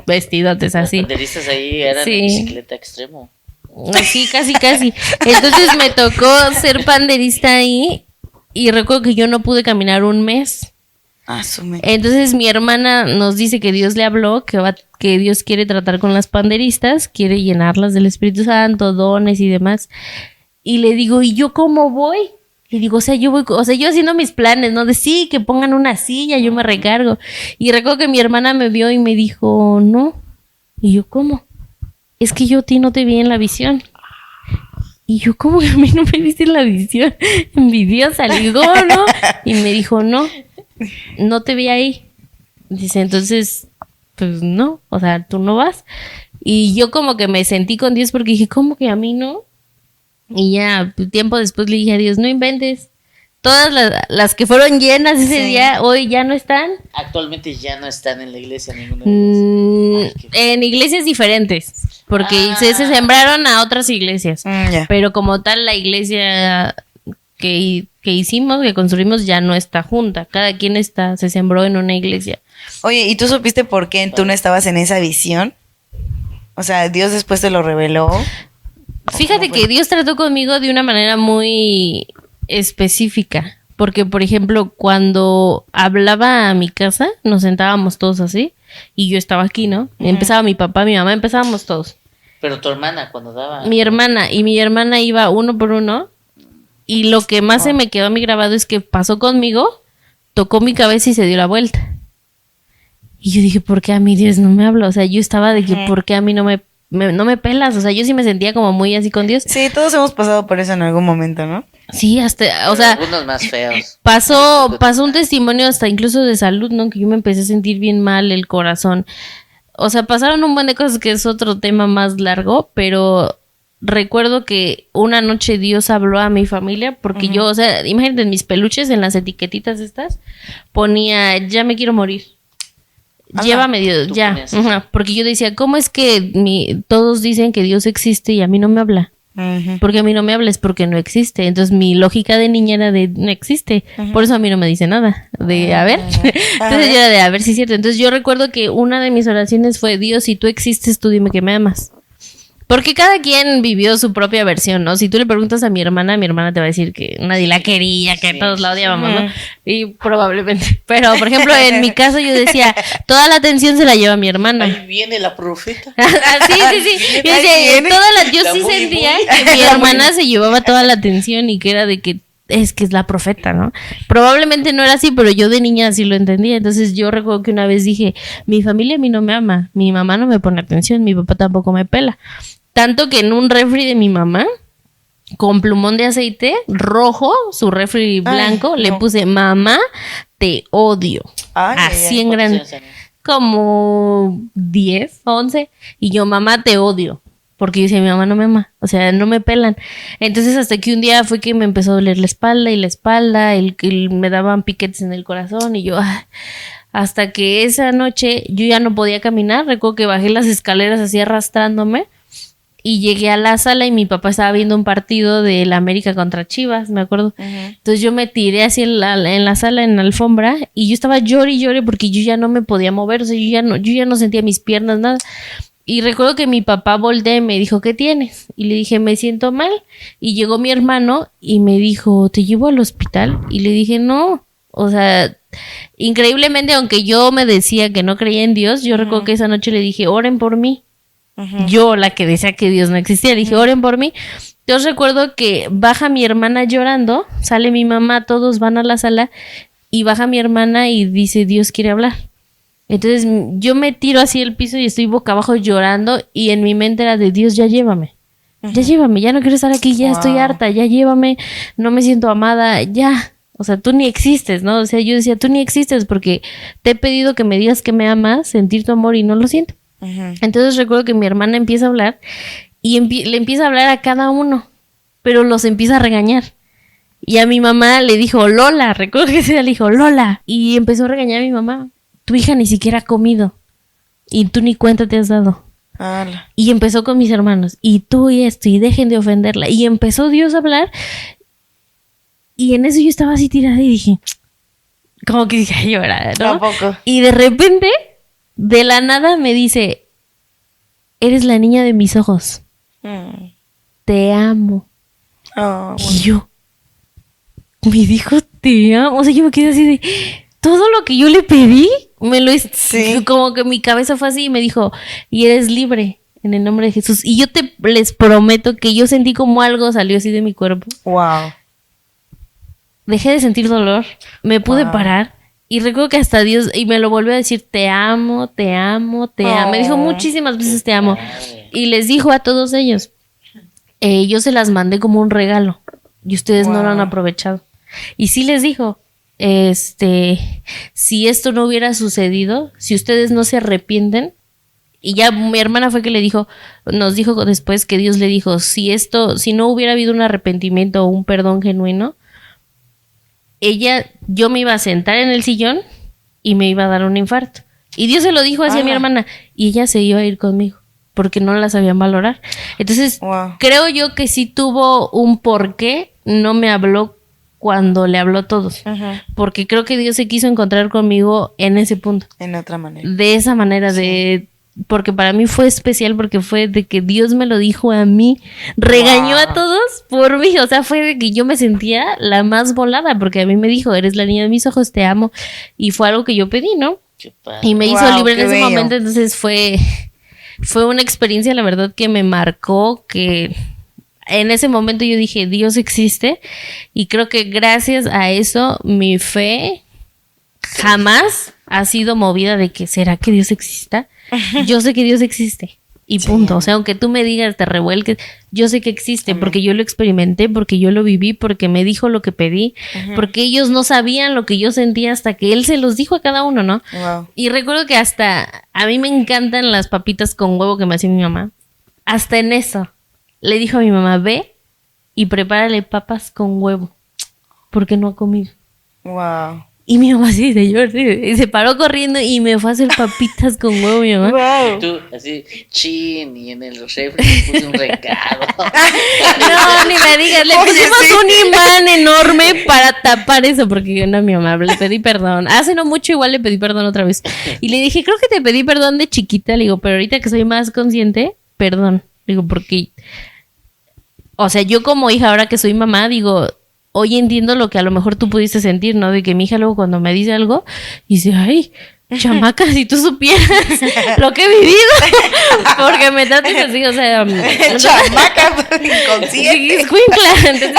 vestidotes así. Los panderistas ahí eran de bicicleta extremo. Así, casi. Entonces me tocó ser panderista ahí. Y recuerdo que yo no pude caminar un mes. Entonces mi hermana nos dice que Dios le habló, que Dios quiere tratar con las panderistas, quiere llenarlas del Espíritu Santo, dones y demás. Y le digo, ¿y yo cómo voy? Le digo, yo haciendo mis planes, ¿no? De sí, que pongan una silla, yo me recargo. Y recuerdo que mi hermana me vio y me dijo, no. Y yo, ¿cómo? Es que yo a ti no te vi en la visión. Y yo, ¿cómo que a mí no me diste la visión? Envidiosa, le digo, ¿no? Y me dijo, no te vi ahí. Dice, entonces, pues no, o sea, tú no vas. Y yo como que me sentí con Dios porque dije, ¿cómo que a mí no? Y ya, tiempo después le dije a Dios, no inventes. Todas las que fueron llenas ese día, hoy ya no están. Actualmente ya no están en la iglesia, ninguna de ellas. En iglesias diferentes, porque se sembraron a otras iglesias. Pero como tal, la iglesia que hicimos, que construimos, ya no está junta. Cada quien se sembró en una iglesia. Oye, ¿y tú supiste por qué tú no estabas en esa visión? O sea, Dios después te lo reveló. Fíjate que Dios trató conmigo de una manera muy específica, porque por ejemplo cuando hablaba a mi casa nos sentábamos todos así y yo estaba aquí, ¿no? Empezaba mi papá, mi mamá, empezábamos todos. Pero tu hermana cuando daba... Mi hermana iba uno por uno y lo que más se me quedó a mí grabado es que pasó conmigo, tocó mi cabeza y se dio la vuelta. Y yo dije, ¿por qué a mí Dios no me habla? O sea, yo estaba de que ¿por qué a mí no me pelas? O sea, yo sí me sentía como muy así con Dios. Sí, todos hemos pasado por eso en algún momento, ¿no? Sí, hasta, o sea, algunos más feos. Pasó un testimonio hasta incluso de salud, ¿no? Que yo me empecé a sentir bien mal, el corazón. O sea, pasaron un buen de cosas que es otro tema más largo, pero recuerdo que una noche Dios habló a mi familia porque yo, o sea, imagínate en mis peluches, en las etiquetitas estas, ponía, ya me quiero morir. Llévame Dios, ya. Porque yo decía, ¿cómo es que todos dicen que Dios existe y a mí no me habla? Porque a mí no me habla es porque no existe. Entonces mi lógica de niña era de no existe. Por eso a mí no me dice nada. De a ver. Entonces yo era de a ver si es cierto. Entonces yo recuerdo que una de mis oraciones fue, Dios, si tú existes, tú dime que me amas. Porque cada quien vivió su propia versión, ¿no? Si tú le preguntas a mi hermana te va a decir que nadie la quería, que todos la odiábamos, ¿no? Y probablemente. Pero, por ejemplo, en mi caso yo decía, toda la atención se la lleva mi hermana. Ahí viene la profeta. Sí. Yo sí sentía que mi hermana se llevaba toda la atención y que era de que es la profeta, ¿no? Probablemente no era así, pero yo de niña así lo entendía. Entonces yo recuerdo que una vez dije, mi familia a mí no me ama, mi mamá no me pone atención, mi papá tampoco me pela. Tanto que en un refri de mi mamá, con plumón de aceite rojo, su refri blanco, le puse, mamá, te odio. Así en grande. Como 10, 11. Y yo, mamá, te odio. Porque yo decía, mi mamá no me ama. O sea, no me pelan. Entonces hasta que un día fue que me empezó a doler la espalda, me daban piquetes en el corazón. Y yo, hasta que esa noche yo ya no podía caminar. Recuerdo que bajé las escaleras así arrastrándome. Y llegué a la sala y mi papá estaba viendo un partido de la América contra Chivas, me acuerdo. Entonces yo me tiré así en la sala, en la alfombra, y yo estaba llore y llore porque yo ya no me podía mover, o sea, yo ya no sentía mis piernas, nada. Y recuerdo que mi papá volteó y me dijo, ¿qué tienes? Y le dije, me siento mal. Y llegó mi hermano y me dijo, ¿te llevo al hospital? Y le dije, no. O sea, increíblemente, aunque yo me decía que no creía en Dios, yo recuerdo que esa noche le dije, oren por mí. Yo, la que decía que Dios no existía, dije, oren por mí. Yo recuerdo que baja mi hermana llorando, sale mi mamá, todos van a la sala y baja mi hermana y dice, Dios quiere hablar. Entonces yo me tiro así al piso y estoy boca abajo llorando y en mi mente era de Dios, ya llévame. Ya llévame, ya no quiero estar aquí, ya estoy harta, ya llévame, no me siento amada, ya. O sea, tú ni existes, ¿no? O sea, yo decía, tú ni existes porque te he pedido que me digas que me amas, sentir tu amor y no lo siento. Entonces recuerdo que mi hermana empieza a hablar y le empieza a hablar a cada uno, pero los empieza a regañar. Y a mi mamá le dijo, Lola, recuerdo que se le dijo, Lola. Y empezó a regañar a mi mamá, tu hija ni siquiera ha comido y tú ni cuenta te has dado. Y empezó con mis hermanos, y tú y esto, y dejen de ofenderla. Y empezó Dios a hablar y en eso yo estaba así tirada y dije, como que dije a llorar, ¿no? Tampoco. Y de repente, de la nada me dice, eres la niña de mis ojos. Te amo. Y yo, me dijo, te amo. O sea, yo me quedé así de, todo lo que yo le pedí, como que mi cabeza fue así y me dijo, y eres libre en el nombre de Jesús. Y yo les prometo que yo sentí como algo salió así de mi cuerpo. Wow. Dejé de sentir dolor, me pude parar. Y recuerdo que hasta Dios, y me lo volvió a decir, te amo, te amo, te amo. Me dijo muchísimas veces te amo. Y les dijo a todos ellos. yo se las mandé como un regalo y ustedes no lo han aprovechado. Y sí les dijo, si esto no hubiera sucedido, si ustedes no se arrepienten, y ya mi hermana fue que nos dijo después que Dios le dijo, si no hubiera habido un arrepentimiento o un perdón genuino, yo me iba a sentar en el sillón y me iba a dar un infarto. Y Dios se lo dijo así a mi hermana, y ella se iba a ir conmigo, porque no la sabían valorar. Entonces, creo yo que sí tuvo un porqué, no me habló cuando le habló a todos. Ajá. Porque creo que Dios se quiso encontrar conmigo en ese punto. En otra manera. De esa manera, porque para mí fue especial, porque fue de que Dios me lo dijo a mí, regañó a todos por mí, o sea, fue de que yo me sentía la más volada, porque a mí me dijo, eres la niña de mis ojos, te amo, y fue algo que yo pedí, ¿no? Y me hizo libre en ese momento, entonces fue una experiencia, la verdad, que me marcó, que en ese momento yo dije, Dios existe, y creo que gracias a eso mi fe jamás ha sido movida de que ¿será que Dios exista? Yo sé que Dios existe y punto. O sea, aunque tú me digas, te revuelques, yo sé que existe porque yo lo experimenté, porque yo lo viví, porque me dijo lo que pedí, porque ellos no sabían lo que yo sentía hasta que Él se los dijo a cada uno, ¿no? Wow. Y recuerdo que hasta a mí me encantan las papitas con huevo que me hacía mi mamá. Hasta en eso le dijo a mi mamá, ve y prepárale papas con huevo porque no ha comido. Wow. Y mi mamá así de llorar, y se paró corriendo y me fue a hacer papitas con huevo, mi mamá. Wow. Tú, así, chin, y en el refri puse un recado. No, ni me digas, le pusimos un imán enorme para tapar eso, porque yo no, mi mamá, le pedí perdón. Hace no mucho igual le pedí perdón otra vez. Y le dije, creo que te pedí perdón de chiquita, le digo, pero ahorita que soy más consciente, perdón. Le digo, porque, o sea, yo como hija, ahora que soy mamá, digo, hoy entiendo lo que a lo mejor tú pudiste sentir, ¿no? De que mi hija luego cuando me dice algo, dice, ay, chamaca, si tú supieras lo que he vivido, porque me tratas así, o sea... chamaca, inconsciente. Entonces,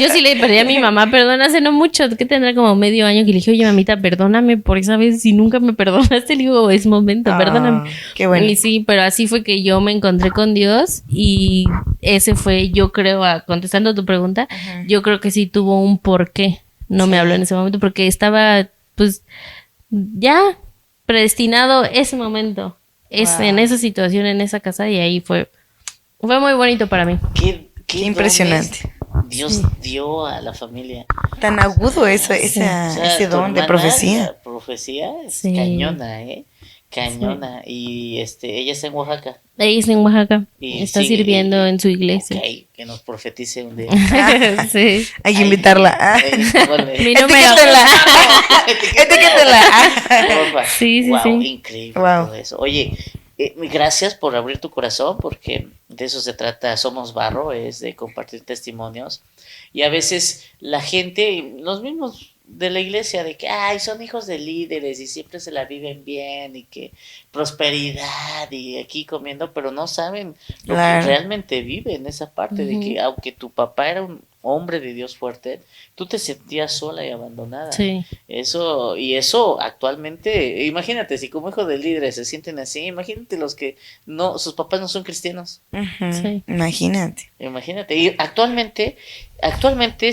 yo sí le pedí a mi mamá perdón hace no mucho, que tendrá como medio año, que le dije, oye, mamita, perdóname por esa vez, si nunca me perdonaste, le digo, es momento, perdóname. Qué bueno. Y sí, pero así fue que yo me encontré con Dios y ese fue, yo creo, contestando tu pregunta, yo creo que sí tuvo un porqué, no me habló en ese momento, porque estaba, pues... ya predestinado ese momento, en esa situación, en esa casa, y ahí fue muy bonito para mí. Qué impresionante. Dios dio a la familia. Tan agudo eso, ese don de profecía. La profecía es cañona, cañona. Sí. Y ella está en Oaxaca. Ella está en Oaxaca. Y está sirviendo en su iglesia. Okay, que nos profetice un día. Sí. Hay que invitarla. Mi número. Etiquétela. Sí. Increíble todo eso. Oye, gracias por abrir tu corazón, porque de eso se trata Somos Barro, es de compartir testimonios. Y a veces la gente, los mismos de la iglesia, de que son hijos de líderes y siempre se la viven bien y que prosperidad y aquí comiendo, pero no saben lo que realmente viven, esa parte de que aunque tu papá era un hombre de Dios fuerte, tú te sentías sola y abandonada. Sí. Eso actualmente, imagínate, si como hijos de líderes se sienten así, imagínate los que sus papás no son cristianos. Sí. Imagínate. Y actualmente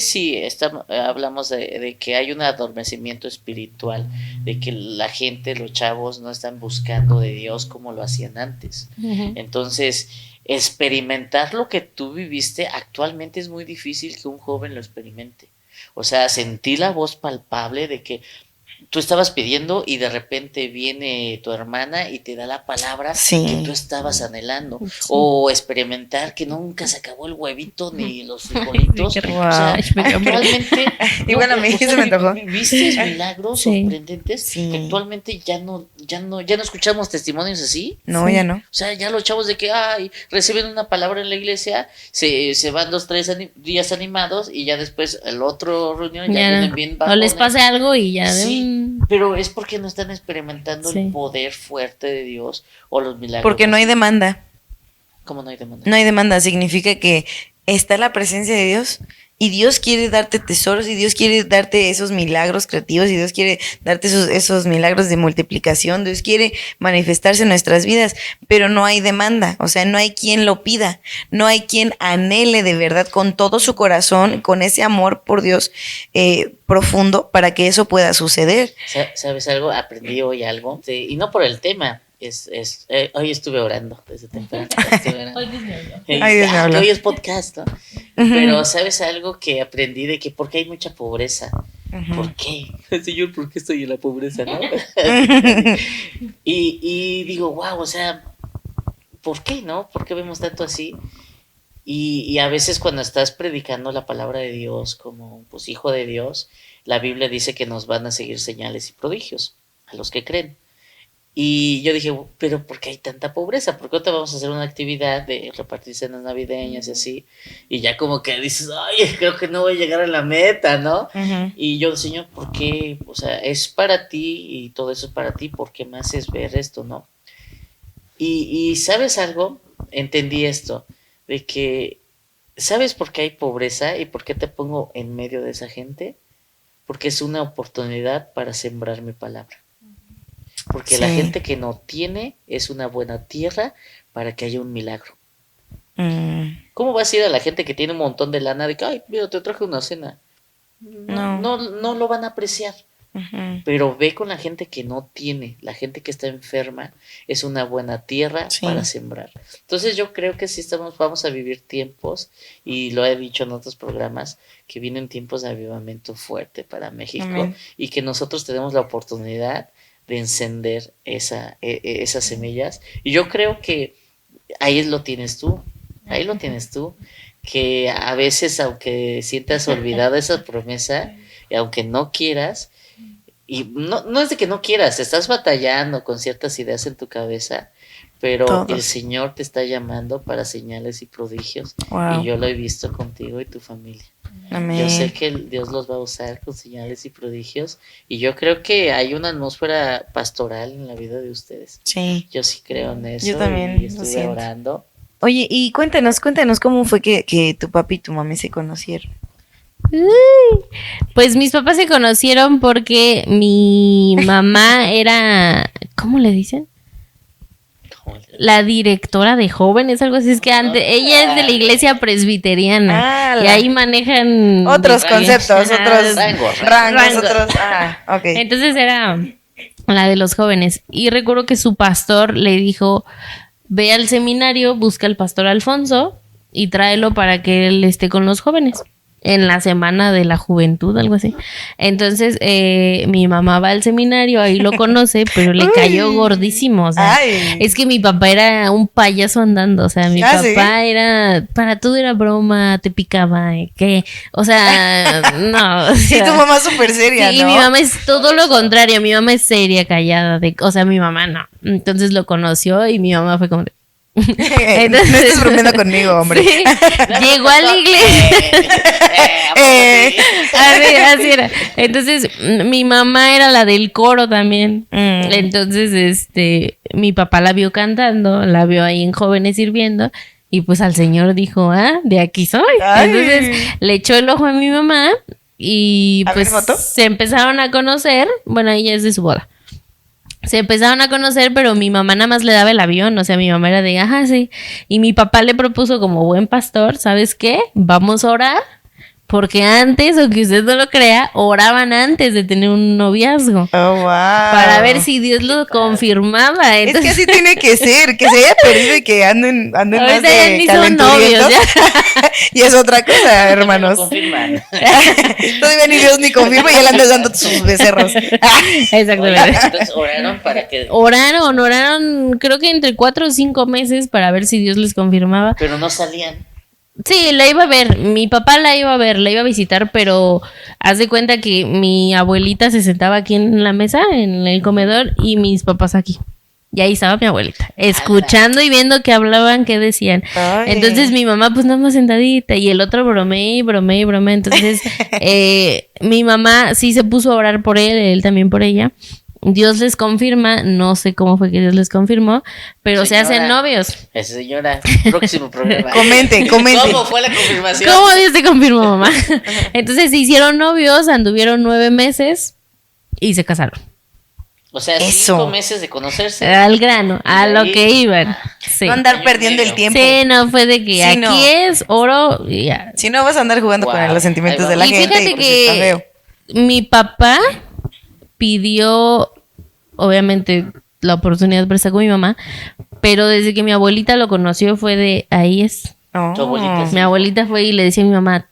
sí hablamos de que hay un adormecimiento espiritual, de que la gente, los chavos no están buscando de Dios como lo hacían antes. Entonces, experimentar lo que tú viviste actualmente es muy difícil que un joven lo experimente. O sea, sentí la voz palpable de que tú estabas pidiendo y de repente viene tu hermana y te da la palabra que tú estabas anhelando. Sí. O experimentar que nunca se acabó el huevito ni los frijolitos. Wow. O sea, actualmente... y bueno, a mí se me antojó. ¿Viste milagros sorprendentes? Que actualmente ya no escuchamos testimonios así. No, ya no. O sea, ya los chavos de que reciben una palabra en la iglesia, se van 2-3 días animados y ya después el otro reunión ya vienen bien bajones. O les pasa algo y ya... Pero es porque no están experimentando el poder fuerte de Dios o los milagros. Porque no hay demanda. ¿Cómo no hay demanda? No hay demanda, significa que está la presencia de Dios Y Dios quiere darte tesoros, y Dios quiere darte esos milagros creativos, y Dios quiere darte esos milagros de multiplicación. Dios quiere manifestarse en nuestras vidas, pero no hay demanda, o sea, no hay quien lo pida, no hay quien anhele de verdad con todo su corazón, con ese amor por Dios profundo para que eso pueda suceder. ¿Sabes algo? Aprendí hoy algo, y no por el tema. Hoy estuve orando desde temprano. Hoy es podcast, ¿no? Pero ¿sabes algo que aprendí? De que porque hay mucha pobreza. ¿Por qué? Señor, ¿por qué estoy en la pobreza, no? y digo, wow, o sea, ¿por qué, no? ¿Por qué vemos tanto así? Y a veces cuando estás predicando la palabra de Dios como pues hijo de Dios, la Biblia dice que nos van a seguir señales y prodigios a los que creen. Y yo dije, pero ¿por qué hay tanta pobreza? ¿Por qué no te vamos a hacer una actividad de repartir cenas navideñas y así? Y ya como que dices, ay, creo que no voy a llegar a la meta, ¿no? Y yo, Señor, ¿por qué? O sea, es para ti y todo eso es para ti, ¿por qué me haces ver esto, no? Y ¿sabes algo? Entendí esto, de que, ¿sabes por qué hay pobreza y por qué te pongo en medio de esa gente? Porque es una oportunidad para sembrar mi palabra. Porque la gente que no tiene es una buena tierra para que haya un milagro. ¿Cómo vas a ir a la gente que tiene un montón de lana de que, ay, mira, te traje una cena? No lo van a apreciar. Pero ve con la gente que no tiene, la gente que está enferma, es una buena tierra para sembrar. Entonces yo creo que sí vamos a vivir tiempos, y lo he dicho en otros programas, que vienen tiempos de avivamiento fuerte para México. Y que nosotros tenemos la oportunidad de encender esas semillas. Y yo creo que ahí lo tienes tú, que a veces, aunque sientas olvidada esa promesa, y aunque no quieras, y no es de que no quieras, estás batallando con ciertas ideas en tu cabeza, pero el Señor te está llamando para señales y prodigios. Y yo lo he visto contigo y tu familia. Amén. Yo sé que Dios los va a usar con señales y prodigios, y yo creo que hay una atmósfera pastoral en la vida de ustedes. Sí. Yo sí creo en eso. Yo también. Y estuve orando. Oye, y cuéntanos cómo fue que tu papi y tu mami se conocieron. Pues mis papás se conocieron porque mi mamá era, ¿cómo le dicen? La directora de jóvenes, algo así. Es que antes ella es de la iglesia presbiteriana y ahí manejan otros conceptos, otros rangos. Okay. Entonces era la de los jóvenes, y recuerdo que su pastor le dijo, ve al seminario, busca al pastor Alfonso y tráelo para que él esté con los jóvenes en la semana de la juventud, algo así. Entonces, mi mamá va al seminario, ahí lo conoce, pero le cayó gordísimo, o sea, es que mi papá era un payaso andando, o sea, mi papá era, para todo era broma, te picaba, ¿qué? O sea, no. O sea, y tu mamá súper seria, sí, ¿no? Y mi mamá es todo lo contrario, mi mamá es seria, callada, o sea, mi mamá no. Entonces lo conoció y mi mamá fue como de, entonces, no estás bromeando conmigo, hombre. Sí, llegó a la iglesia. Así era. Entonces, mi mamá era la del coro también. Entonces, mi papá la vio cantando, la vio ahí en Jóvenes Sirviendo, y pues al Señor dijo, de aquí soy. Entonces, le echó el ojo a mi mamá y pues se empezaron a conocer. Bueno, ella es de su boda. Se empezaron a conocer, pero mi mamá nada más le daba el avión, o sea, mi mamá era de, sí. Y mi papá le propuso como buen pastor, ¿sabes qué? Vamos a orar, porque antes, aunque usted no lo crea, oraban antes de tener un noviazgo. Oh, wow. Para ver si Dios lo confirmaba. Entonces, es que así tiene que ser, que se haya perdido y que anden más de ni son novios, ya. Y es otra cosa, hermanos. Todavía ni Dios ni confirma y él anda dando sus becerros. Exactamente. Entonces oraron para que... Oraron, creo que entre 4 o 5 meses para ver si Dios les confirmaba. Pero no salían. Sí, la iba a ver, mi papá la iba a ver, la iba a visitar, pero haz de cuenta que mi abuelita se sentaba aquí en la mesa, en el comedor, y mis papás aquí. Y ahí estaba mi abuelita, escuchando y viendo qué hablaban, qué decían. Entonces mi mamá pues nada más sentadita, y el otro bromea. Entonces mi mamá sí se puso a orar por él también por ella. Dios les confirma, no sé cómo fue que Dios les confirmó, pero señora, se hacen novios. Señora, próximo programa. Comente. ¿Cómo fue la confirmación? ¿Cómo Dios te confirmó, mamá? Entonces se hicieron novios, anduvieron 9 meses y se casaron. O sea, 5 meses de conocerse. Al grano, a lo que iban. Sí. No andar perdiendo el tiempo. Sí, no, fue de que aquí es oro y ya. Si no vas a andar jugando con los sentimientos de la gente. Y fíjate que mi papá pidió, obviamente, la oportunidad para estar con mi mamá, pero desde que mi abuelita lo conoció fue de ahí es. Tu abuelita, sí. Mi abuelita fue y le decía a mi mamá,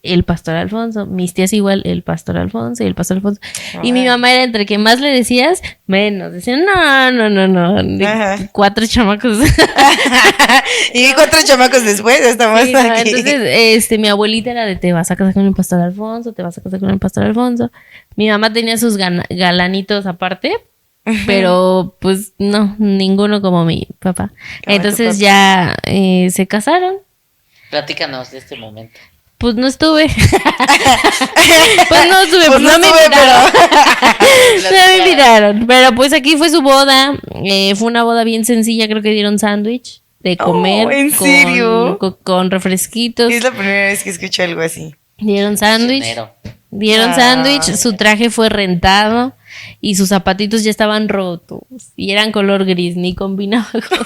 el pastor Alfonso, mis tías igual, el pastor Alfonso y el pastor Alfonso. Y mi mamá era entre que más le decías, menos. Decían, no. 4 chamacos. Y 4 chamacos después estamos aquí. Entonces, mi abuelita era de te vas a casar con el pastor Alfonso, te vas a casar con el pastor Alfonso. Mi mamá tenía sus galanitos aparte, pero pues no, ninguno como mi papá. Entonces ya se casaron. Platícanos de este momento. Pues no estuve. Pues no me invitaron. No me invitaron. Pero pues aquí fue su boda. Fue una boda bien sencilla. Creo que dieron sándwich de comer. ¿En serio? Con refresquitos. Es la primera vez que escucho algo así. Dieron sándwich. Su traje fue rentado. Y sus zapatitos ya estaban rotos. Y eran color gris. Ni combinaba con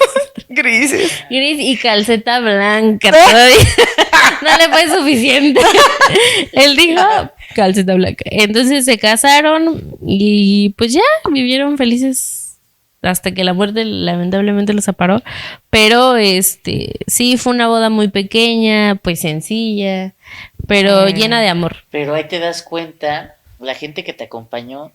Grises. Gris y calceta blanca. No le fue suficiente. Él dijo calceta blanca. Entonces se casaron y pues ya vivieron felices hasta que la muerte lamentablemente los separó. Pero sí fue una boda muy pequeña, pues sencilla, pero llena de amor. Pero ahí te das cuenta, la gente que te acompañó,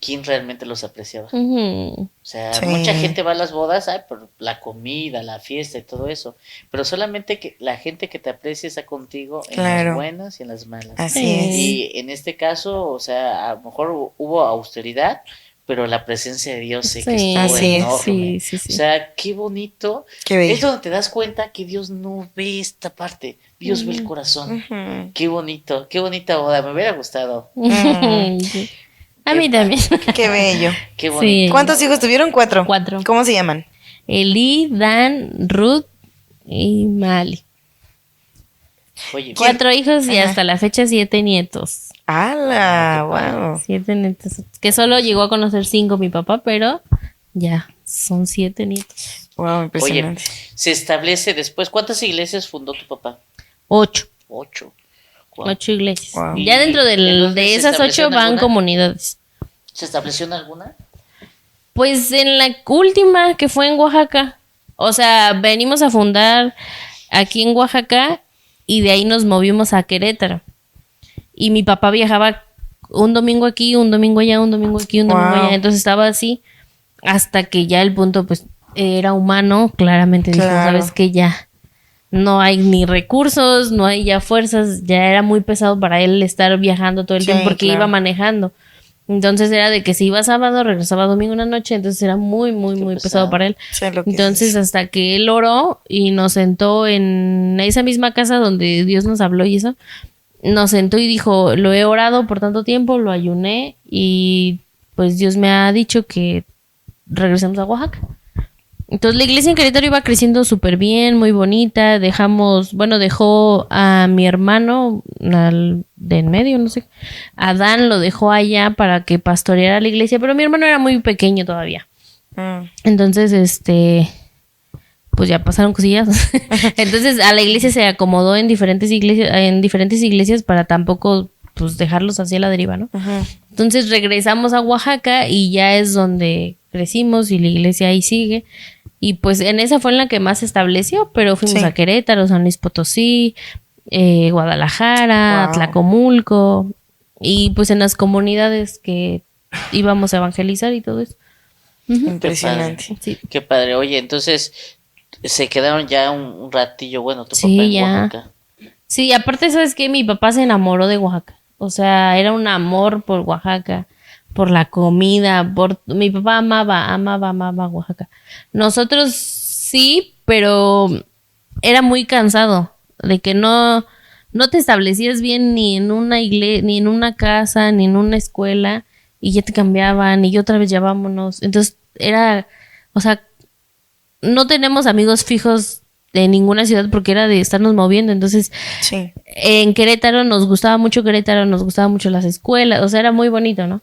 quién realmente los apreciaba. O sea, mucha gente va a las bodas por la comida, la fiesta y todo eso, pero solamente que la gente que te aprecia está contigo en las buenas y en las malas. Así es. Y en este caso, o sea, a lo mejor hubo austeridad, pero la presencia de Dios que estuvo enorme. Sí. O sea, qué bonito. Qué bello. Es donde te das cuenta que Dios no ve esta parte, Dios ve el corazón. Qué bonito, qué bonita boda, me hubiera gustado. A mí también. Qué bello. Qué bonito. Sí. ¿Cuántos hijos tuvieron? 4. 4. ¿Cómo se llaman? Eli, Dan, Ruth y Mali. Oye, 4 hijos y hasta la fecha 7 nietos. ¡Hala! ¡Wow! 7 nietos. Que solo llegó a conocer 5 mi papá, pero ya son 7 nietos. ¡Wow! Impresionante. Oye, se establece después. ¿Cuántas iglesias fundó tu papá? 8. 8. 8 iglesias. Wow. Ya dentro de esas 8 van comunidades. ¿Se estableció en alguna? Pues en la última que fue en Oaxaca. O sea, venimos a fundar aquí en Oaxaca y de ahí nos movimos a Querétaro. Y mi papá viajaba un domingo aquí, un domingo allá, un domingo aquí, un domingo allá. Entonces estaba así hasta que ya el punto pues era humano. Claramente dijo, sabes que ya no hay ni recursos, no hay ya fuerzas, ya era muy pesado para él estar viajando todo el tiempo porque iba manejando. Entonces era de que si iba sábado, regresaba domingo una noche, entonces era muy pesado para él. Entonces hasta que él oró y nos sentó en esa misma casa donde Dios nos habló y eso, nos sentó y dijo, lo he orado por tanto tiempo, lo ayuné y pues Dios me ha dicho que regresemos a Oaxaca. Entonces la iglesia en Querétaro iba creciendo súper bien, muy bonita. Dejó a mi hermano de en medio, no sé. Adán lo dejó allá para que pastoreara la iglesia, pero mi hermano era muy pequeño todavía. Entonces, pues ya pasaron cosillas. Entonces a la iglesia se acomodó en diferentes iglesias para tampoco pues dejarlos así a la deriva, ¿no? Entonces regresamos a Oaxaca y ya es donde crecimos y la iglesia ahí sigue. Y pues en esa fue en la que más se estableció, pero fuimos a Querétaro, San Luis Potosí, Guadalajara, Tlacomulco, y pues en las comunidades que íbamos a evangelizar y todo eso. Impresionante. Qué padre. Oye, entonces se quedaron ya un ratillo, bueno, tu papá en Oaxaca. Sí, aparte, ¿sabes qué? Mi papá se enamoró de Oaxaca. O sea, era un amor por Oaxaca, por la comida, mi papá amaba Oaxaca. Nosotros sí, pero era muy cansado de que no te establecías bien ni en una iglesia, ni en una casa, ni en una escuela, y ya te cambiaban y otra vez ya vámonos. Entonces era, o sea, no tenemos amigos fijos de ninguna ciudad porque era de estarnos moviendo. Entonces, sí. En Querétaro nos gustaba mucho las escuelas, o sea, era muy bonito, ¿no?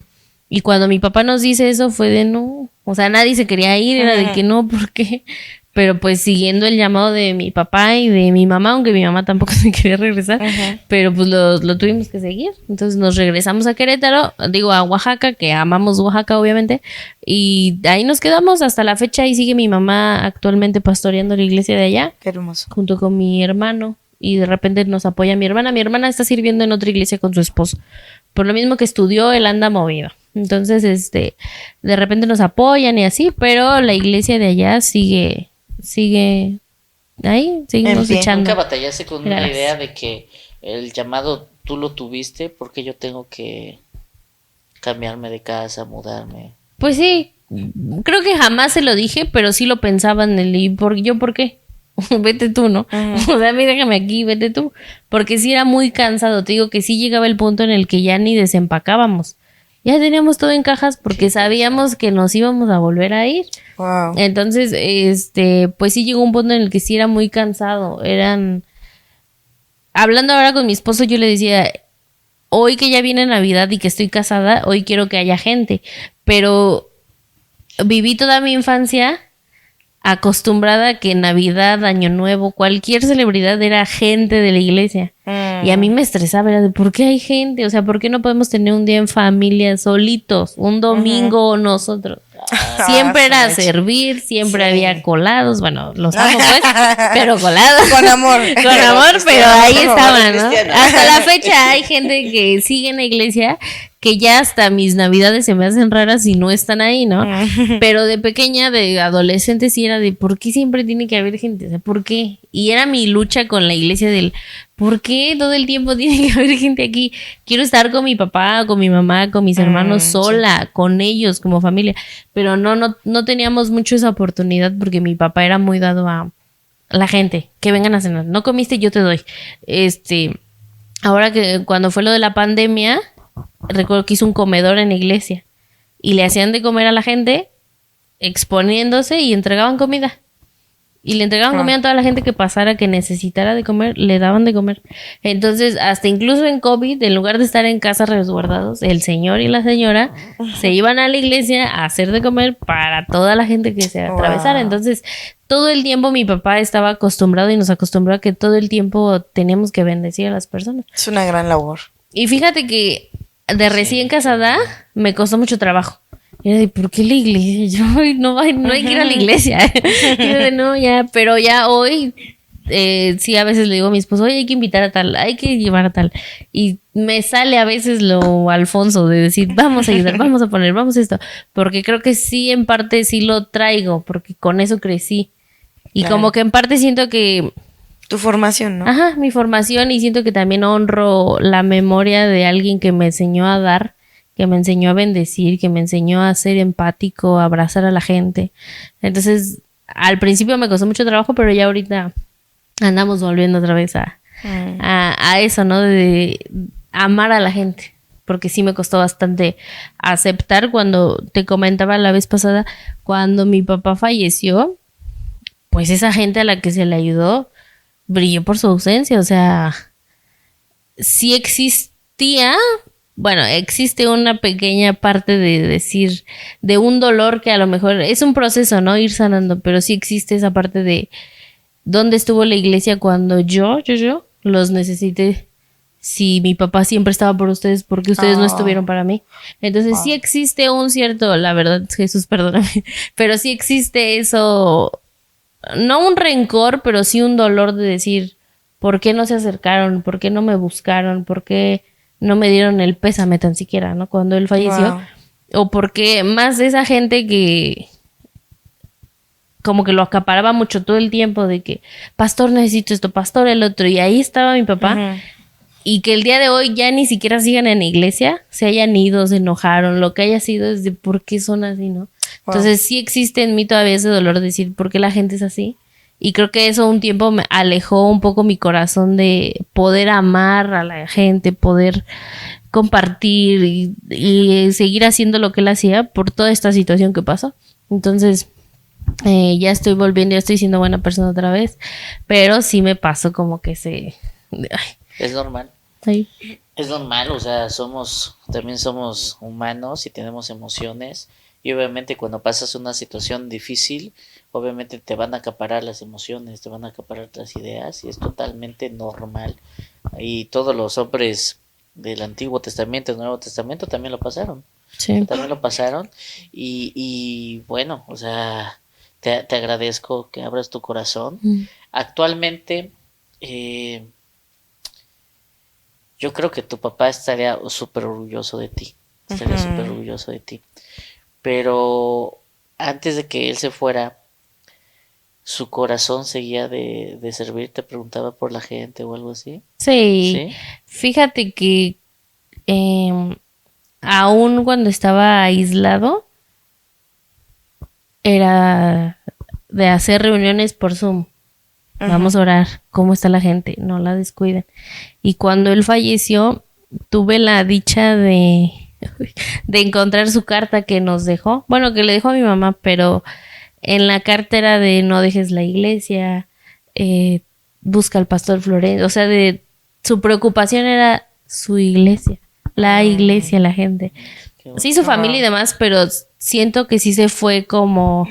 Y cuando mi papá nos dice eso fue de no, o sea, nadie se quería ir, era de que no, ¿por qué? Pero pues siguiendo el llamado de mi papá y de mi mamá, aunque mi mamá tampoco se quería regresar, pero pues lo tuvimos que seguir. Entonces nos regresamos a Querétaro, digo a Oaxaca, que amamos Oaxaca obviamente, y ahí nos quedamos hasta la fecha y sigue mi mamá actualmente pastoreando la iglesia de allá. Qué hermoso. Junto con mi hermano, y de repente nos apoya mi hermana. Mi hermana está sirviendo en otra iglesia con su esposo. Por lo mismo que estudió, él anda movido. Entonces, de repente nos apoyan y así, pero la iglesia de allá sigue ahí, seguimos echando. ¿Nunca batallaste con una idea de que el llamado tú lo tuviste porque yo tengo que cambiarme de casa, mudarme? Pues sí, creo que jamás se lo dije, pero sí lo pensaba en el ¿y yo por qué? Vete tú, ¿no? O sea, a mí déjame aquí, vete tú. Porque sí era muy cansado, te digo que sí llegaba el punto en el que ya ni desempacábamos. Ya teníamos todo en cajas porque sabíamos que nos íbamos a volver a ir. Wow. Entonces, pues sí llegó un punto en el que sí era muy cansado. Hablando ahora con mi esposo, yo le decía, hoy que ya viene Navidad y que estoy casada, hoy quiero que haya gente. Pero viví toda mi infancia acostumbrada a que Navidad, Año Nuevo, cualquier celebridad era gente de la iglesia. Y a mí me estresaba, era de ¿por qué hay gente? O sea, ¿por qué no podemos tener un día en familia solitos? Un domingo nosotros. Siempre era servir, siempre había colados, bueno, los amo pues, pero colados. Con amor. Con amor, pero ahí estaban, ¿no? Hasta la fecha hay gente que sigue en la iglesia que ya hasta mis navidades se me hacen raras y no están ahí, ¿no? Pero de pequeña, de adolescente, sí era de ¿por qué siempre tiene que haber gente? O sea, ¿por qué? Y era mi lucha con la iglesia del ¿por qué todo el tiempo tiene que haber gente aquí? Quiero estar con mi papá, con mi mamá, con mis hermanos sola, con ellos, como familia. Pero no teníamos mucho esa oportunidad porque mi papá era muy dado a la gente, que vengan a cenar. No comiste, yo te doy. Ahora que cuando fue lo de la pandemia, recuerdo que hizo un comedor en la iglesia y le hacían de comer a la gente exponiéndose y entregaban comida. Y le entregaban comida a toda la gente que pasara, que necesitara de comer, le daban de comer. Entonces, hasta incluso en COVID, en lugar de estar en casa resguardados, el señor y la señora se iban a la iglesia a hacer de comer para toda la gente que se atravesara. Entonces, todo el tiempo mi papá estaba acostumbrado y nos acostumbró a que todo el tiempo teníamos que bendecir a las personas. Es una gran labor. Y fíjate que de recién casada me costó mucho trabajo. Y era de, ¿por qué la iglesia? Yo no hay que ir a la iglesia. Y era de, no, ya, pero ya hoy, sí, a veces le digo a mi esposo, oye, hay que invitar a tal, hay que llevar a tal. Y me sale a veces lo Alfonso de decir, vamos a ayudar, vamos a poner, vamos a esto. Porque creo que sí, en parte sí lo traigo, porque con eso crecí. Y como que en parte siento que... Tu formación, ¿no? Ajá, mi formación, y siento que también honro la memoria de alguien que me enseñó a dar, que me enseñó a bendecir, que me enseñó a ser empático, a abrazar a la gente. Entonces, al principio me costó mucho trabajo, pero ya ahorita andamos volviendo otra vez a eso, ¿no? De amar a la gente. Porque sí me costó bastante aceptar cuando te comentaba la vez pasada, cuando mi papá falleció, pues esa gente a la que se le ayudó brilló por su ausencia. O sea, sí existía... Bueno, existe una pequeña parte de decir, de un dolor que a lo mejor es un proceso, ¿no? Ir sanando, pero sí existe esa parte de dónde estuvo la iglesia cuando yo los necesité. Si mi papá siempre estaba por ustedes, porque ustedes no estuvieron para mí. Entonces sí existe un cierto, la verdad, Jesús, perdóname, pero sí existe eso, no un rencor, pero sí un dolor de decir, ¿por qué no se acercaron? ¿Por qué no me buscaron? ¿Por qué no me dieron el pésame tan siquiera, ¿no? Cuando él falleció. O porque más de esa gente que como que lo acaparaba mucho todo el tiempo de que, pastor, necesito esto, pastor, el otro. Y ahí estaba mi papá. Y que el día de hoy ya ni siquiera sigan en la iglesia, se hayan ido, se enojaron, lo que haya sido es de por qué son así, ¿no? Entonces sí existe en mí todavía ese dolor de decir por qué la gente es así. Y creo que eso un tiempo me alejó un poco mi corazón de poder amar a la gente, poder compartir y seguir haciendo lo que él hacía por toda esta situación que pasó. Entonces, ya estoy volviendo, ya estoy siendo buena persona otra vez, pero sí me pasó como que Es normal. Sí. Es normal, o sea, también somos humanos y tenemos emociones, y obviamente cuando pasas una situación difícil, obviamente te van a acaparar las emociones, te van a acaparar las ideas, y es totalmente normal. Y todos los hombres del Antiguo Testamento, del Nuevo Testamento también lo pasaron. Sí. También lo pasaron, y bueno, o sea, te agradezco que abras tu corazón. Actualmente, yo creo que tu papá estaría súper orgulloso de ti. Estaría súper orgulloso de ti. Pero antes de que él se fuera, su corazón seguía de servir, te preguntaba por la gente o algo así. Sí. Fíjate que aún cuando estaba aislado, era de hacer reuniones por Zoom. Vamos a orar, ¿cómo está la gente? No la descuiden. Y cuando él falleció, tuve la dicha de encontrar su carta que nos dejó. Bueno, que le dejó a mi mamá, pero en la carta era de no dejes la iglesia, busca al pastor Florencio. O sea, su preocupación era su iglesia, la iglesia, la gente. Sí, su familia y demás, pero siento que sí se fue como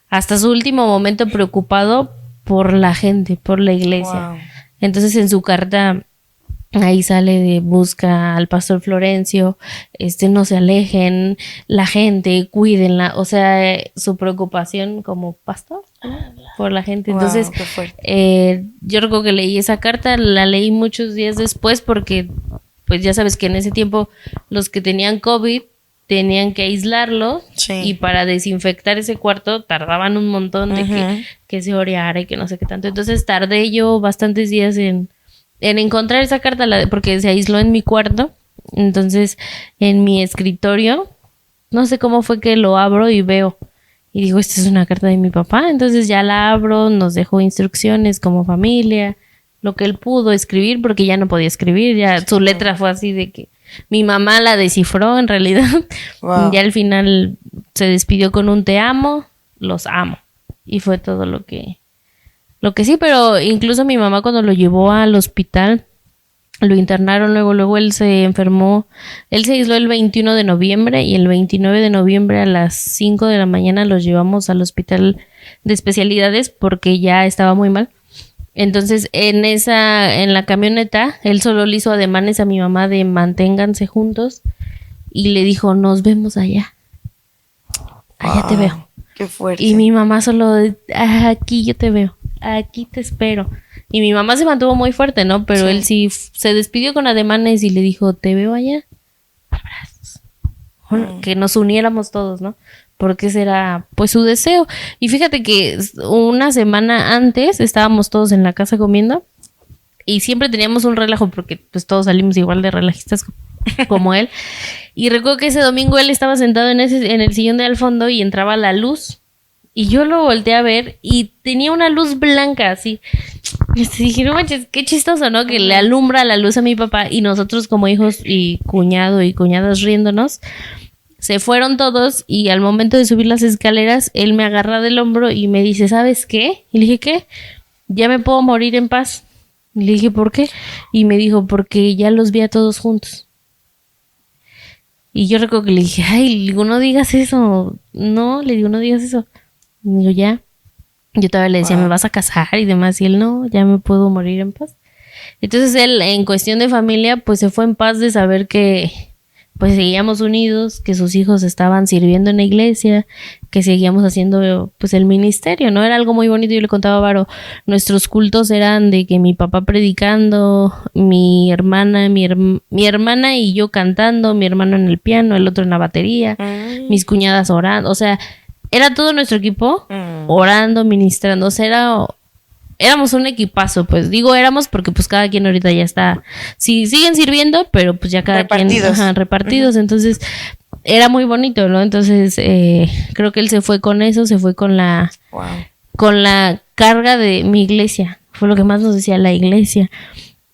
hasta su último momento preocupado por la gente, por la iglesia. Wow. Entonces en su carta ahí sale de busca al pastor Florencio, no se alejen, la gente, cuídenla, o sea, su preocupación como pastor, ¿no? Por la gente. Entonces, yo recuerdo que leí esa carta, la leí muchos días después porque, pues ya sabes que en ese tiempo los que tenían COVID tenían que aislarlo, y para desinfectar ese cuarto tardaban un montón de que se oreara y que no sé qué tanto. Entonces tardé yo bastantes días en encontrar esa carta, porque se aisló en mi cuarto. Entonces en mi escritorio, no sé cómo fue que lo abro y veo. Y digo, esta es una carta de mi papá. Entonces ya la abro, nos dejó instrucciones como familia, lo que él pudo escribir, porque ya no podía escribir. Ya su letra fue así de que mi mamá la descifró en realidad. Wow. Ya al final se despidió con un te amo, los amo. Y fue todo lo que sí, pero incluso mi mamá cuando lo llevó al hospital, lo internaron luego él se enfermó. Él se aisló el 21 de noviembre y el 29 de noviembre a las 5 de la mañana los llevamos al hospital de especialidades porque ya estaba muy mal. Entonces en la camioneta él solo le hizo ademanes a mi mamá de manténganse juntos y le dijo, nos vemos allá te veo. Qué fuerte. Y mi mamá solo, aquí yo te veo, aquí te espero. Y mi mamá se mantuvo muy fuerte, ¿no? Pero él sí se despidió con ademanes y le dijo, te veo allá, abrazos. Que nos uniéramos todos, ¿no? Porque ese era pues su deseo. Y fíjate que una semana antes estábamos todos en la casa comiendo y siempre teníamos un relajo porque pues todos salimos igual de relajistas como él. Y recuerdo que ese domingo él estaba sentado en el sillón de al fondo y entraba la luz y yo lo volteé a ver y tenía una luz blanca así. Y dije, no manches, qué chistoso, ¿no? Que le alumbra la luz a mi papá y nosotros como hijos y cuñado y cuñadas riéndonos. Se fueron todos y al momento de subir las escaleras, él me agarra del hombro y me dice, ¿sabes qué? Y le dije, ¿qué? Ya me puedo morir en paz. Y le dije, ¿por qué? Y me dijo, porque ya los vi a todos juntos. Y yo recuerdo que le dije, ay, le digo, no digas eso. No, le digo, no digas eso. Y digo, ya. Yo todavía le decía, ¿me vas a casar? Y demás. Y él, no, ya me puedo morir en paz. Entonces él, en cuestión de familia, pues se fue en paz de saber que pues seguíamos unidos, que sus hijos estaban sirviendo en la iglesia, que seguíamos haciendo pues el ministerio, ¿no? Era algo muy bonito. Yo le contaba a Varo, nuestros cultos eran de que mi papá predicando, mi hermana y yo cantando, mi hermano en el piano, el otro en la batería, mis cuñadas orando, o sea, era todo nuestro equipo orando, ministrando, o sea, éramos un equipazo, pues digo éramos porque pues cada quien ahorita ya está, sí, siguen sirviendo, pero pues ya cada quien repartidos, entonces era muy bonito, ¿no? Entonces creo que él se fue con eso, se fue con la carga de mi iglesia, fue lo que más nos decía la iglesia.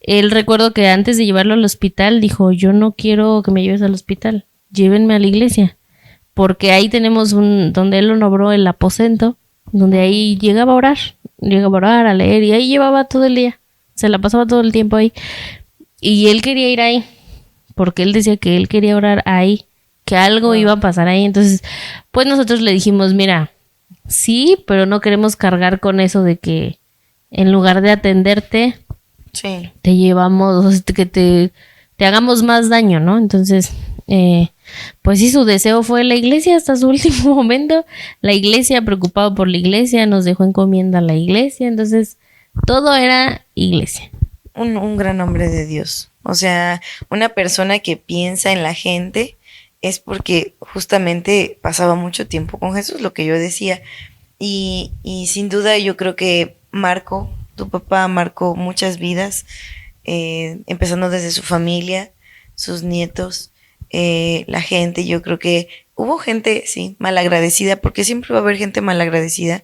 él recuerdo que antes de llevarlo al hospital dijo, yo no quiero que me lleves al hospital, llévenme a la iglesia, porque ahí tenemos donde él lo nombró el aposento, donde ahí llegaba a orar, a leer, y ahí llevaba todo el día, se la pasaba todo el tiempo ahí, y él quería ir ahí, porque él decía que él quería orar ahí, que algo iba a pasar ahí. Entonces, pues nosotros le dijimos, mira, sí, pero no queremos cargar con eso de que en lugar de atenderte, sí, te llevamos, que te hagamos más daño, ¿no? Entonces, pues sí, su deseo fue la iglesia hasta su último momento. La iglesia, preocupado por la iglesia, nos dejó encomienda a la iglesia. Entonces, todo era iglesia. Un gran hombre de Dios. O sea, una persona que piensa en la gente es porque justamente pasaba mucho tiempo con Jesús, lo que yo decía. Y sin duda yo creo que tu papá marcó muchas vidas, empezando desde su familia, sus nietos, la gente. Yo creo que hubo gente, sí, malagradecida, porque siempre va a haber gente malagradecida,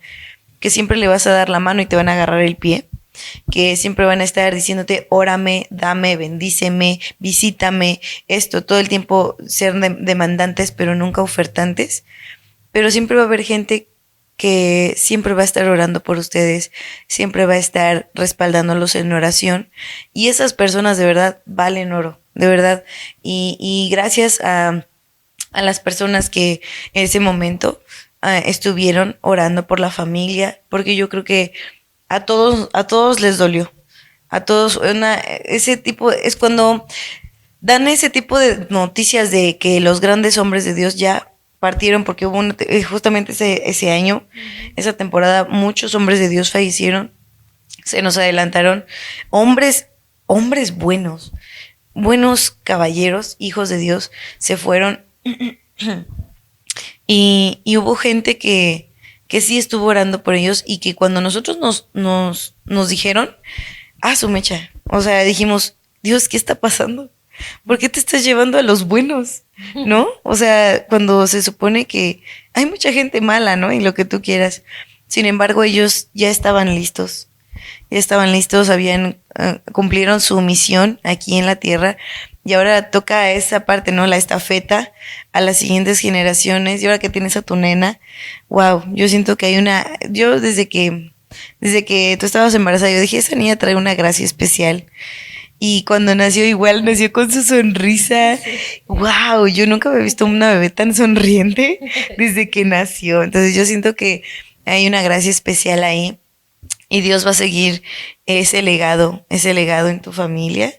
que siempre le vas a dar la mano y te van a agarrar el pie, que siempre van a estar diciéndote, órame, dame, bendíceme, visítame, esto, todo el tiempo ser demandantes, pero nunca ofertantes. Pero siempre va a haber gente que siempre va a estar orando por ustedes, siempre va a estar respaldándolos en oración, y esas personas de verdad valen oro, de verdad. Y gracias a las personas que en ese momento estuvieron orando por la familia, porque yo creo que a todos les dolió. A todos, ese tipo, es cuando dan ese tipo de noticias de que los grandes hombres de Dios ya partieron, porque hubo justamente ese año, esa temporada, muchos hombres de Dios fallecieron, se nos adelantaron, hombres buenos caballeros, hijos de Dios, se fueron. y hubo gente que sí estuvo orando por ellos, y que cuando nosotros nos dijeron, su mecha, o sea, dijimos, Dios, ¿qué está pasando? ¿Por qué te estás llevando a los buenos? ¿No? O sea, cuando se supone que hay mucha gente mala, ¿no? Y lo que tú quieras. Sin embargo, ellos ya estaban listos, cumplieron su misión aquí en la tierra, y ahora toca esa parte, ¿no? La estafeta a las siguientes generaciones. Y ahora que tienes a tu nena, wow, yo siento que yo desde que tú estabas embarazada, yo dije, esa niña trae una gracia especial. Y cuando nació con su sonrisa. Wow, yo nunca había visto una bebé tan sonriente desde que nació. Entonces yo siento que hay una gracia especial ahí. Y Dios va a seguir ese legado en tu familia.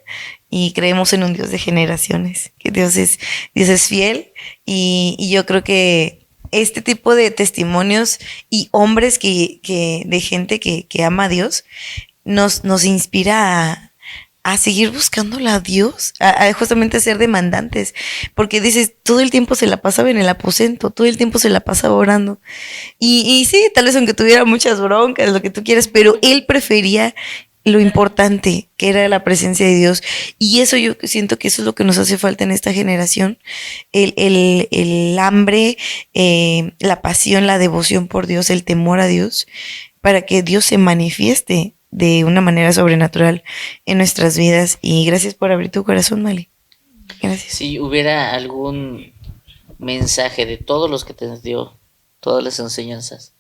Y creemos en un Dios de generaciones, que Dios es fiel. Y yo creo que este tipo de testimonios y hombres de gente que ama a Dios nos inspira a seguir buscándola a Dios, a justamente ser demandantes, porque dices, todo el tiempo se la pasaba en el aposento, todo el tiempo se la pasaba orando, y sí, tal vez aunque tuviera muchas broncas, lo que tú quieras, pero él prefería lo importante, que era la presencia de Dios. Y eso, yo siento que eso es lo que nos hace falta en esta generación, el hambre, la pasión, la devoción por Dios, el temor a Dios, para que Dios se manifieste de una manera sobrenatural en nuestras vidas. Y gracias por abrir tu corazón, Mali. Gracias. Si hubiera algún mensaje de todos los que te dio, todas las enseñanzas,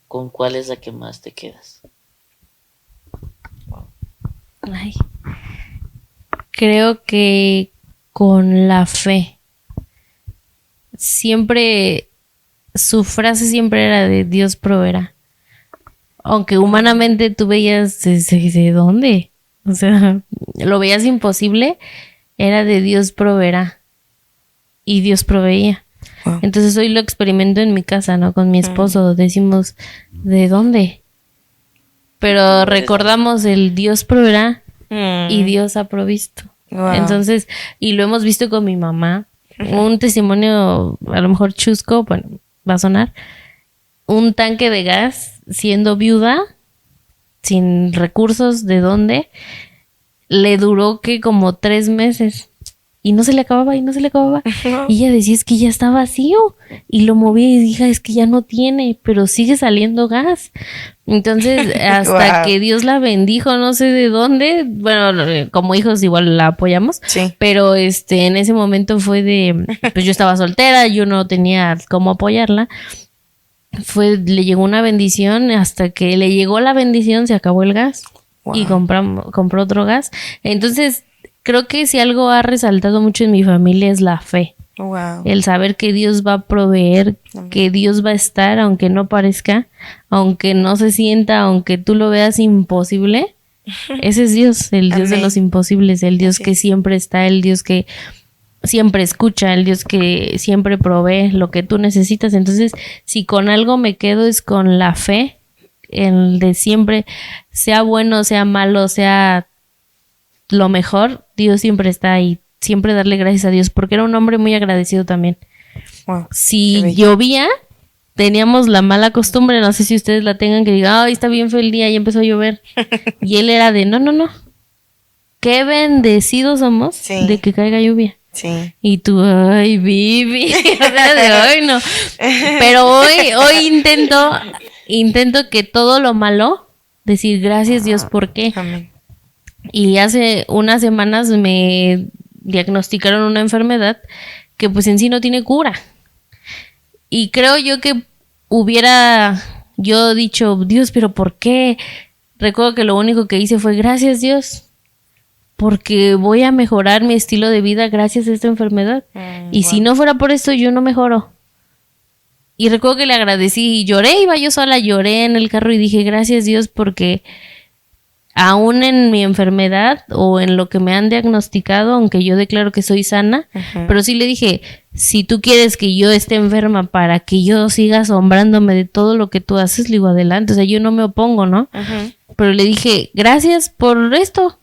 ¿con cuál es la que más te quedas? Ay, creo que con la fe. Siempre, su frase siempre era de Dios proveerá. Aunque humanamente tú veías, ¿de dónde? O sea, lo veías imposible, era de Dios proveerá. Y Dios proveía. Wow. Entonces hoy lo experimento en mi casa, ¿no? Con mi esposo, decimos, ¿de dónde? Pero recordamos el Dios proveerá y Dios ha provisto. Wow. Entonces, y lo hemos visto con mi mamá. Un testimonio, a lo mejor chusco, bueno, va a sonar. Un tanque de gas, siendo viuda, sin recursos, ¿de dónde? Le duró que como 3 meses. y no se le acababa y no se le acababa. Y ella decía, es que ya está vacío. Y lo movía y dije, es que ya no tiene, pero sigue saliendo gas. Entonces, hasta que Dios la bendijo, no sé de dónde. Bueno, como hijos igual la apoyamos. Sí. Pero en ese momento fue pues yo estaba soltera, yo no tenía cómo apoyarla. Le llegó una bendición, hasta que le llegó la bendición se acabó el gas. Wow. Y compró otro gas. Entonces, creo que si algo ha resaltado mucho en mi familia es la fe. Wow. El saber que Dios va a proveer, que Dios va a estar, aunque no parezca, aunque no se sienta, aunque tú lo veas imposible. Ese es Dios, el Dios de los imposibles, el Dios que siempre está, el Dios que siempre escucha, el Dios que siempre provee lo que tú necesitas. Entonces, si con algo me quedo es con la fe, el de siempre, sea bueno, sea malo, sea lo mejor, Dios siempre está ahí, siempre darle gracias a Dios, porque era un hombre muy agradecido también. Wow, si llovía, teníamos la mala costumbre, no sé si ustedes la tengan, que digan, ay, está bien feo el día y empezó a llover. Y él era de, no, qué bendecidos somos de que caiga lluvia. Sí. Y tú, ay, Vivi, de hoy no. Pero hoy intento que todo lo malo, decir gracias Dios, ¿por qué? Amén. Y hace unas semanas me diagnosticaron una enfermedad que pues en sí no tiene cura. Y creo yo que hubiera yo dicho, Dios, ¿pero por qué? Recuerdo que lo único que hice fue gracias Dios, porque voy a mejorar mi estilo de vida gracias a esta enfermedad. Y si no fuera por esto, yo no mejoro. Y recuerdo que le agradecí y lloré, iba yo sola, lloré en el carro y dije, gracias Dios, porque aún en mi enfermedad o en lo que me han diagnosticado, aunque yo declaro que soy sana, pero sí le dije, si tú quieres que yo esté enferma para que yo siga asombrándome de todo lo que tú haces, le digo, adelante, o sea, yo no me opongo, ¿no? Pero le dije, gracias por esto.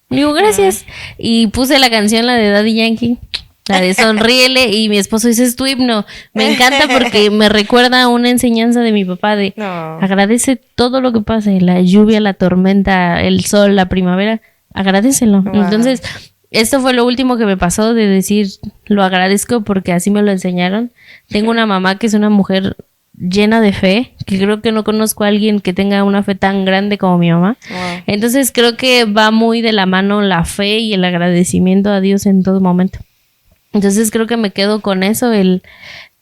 Le digo, gracias. Y puse la canción, la de Daddy Yankee, la de Sonríele, y mi esposo dice, es tu himno. Me encanta porque me recuerda a una enseñanza de mi papá de agradece todo lo que pase, la lluvia, la tormenta, el sol, la primavera, agradécelo. Wow. Entonces, esto fue lo último que me pasó, de decir, lo agradezco porque así me lo enseñaron. Tengo una mamá que es una mujer llena de fe, que creo que no conozco a alguien que tenga una fe tan grande como mi mamá. Wow. Entonces creo que va muy de la mano la fe y el agradecimiento a Dios en todo momento. Entonces creo que me quedo con eso, de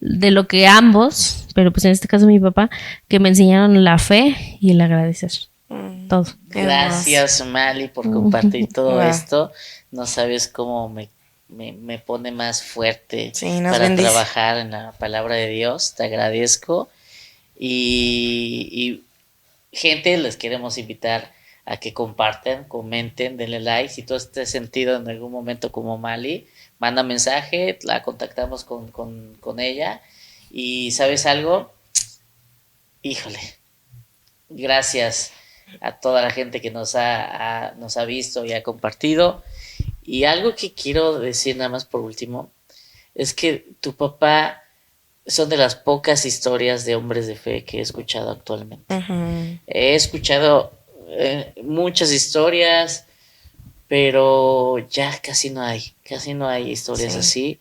lo que ambos, pero pues en este caso mi papá, que me enseñaron la fe y el agradecer. Todo. Gracias, Mali, por compartir todo esto. No sabes cómo me pone más fuerte para trabajar en la palabra de Dios. Te agradezco. Y gente, les queremos invitar a que compartan, comenten, denle like. Si tú estés sentido en algún momento como Mali, manda mensaje, la contactamos con ella. Y ¿sabes algo? Híjole, gracias a toda la gente que nos ha visto y ha compartido. Y algo que quiero decir nada más por último, es que tu papá son de las pocas historias de hombres de fe que he escuchado actualmente. He escuchado muchas historias, pero ya casi no hay historias así.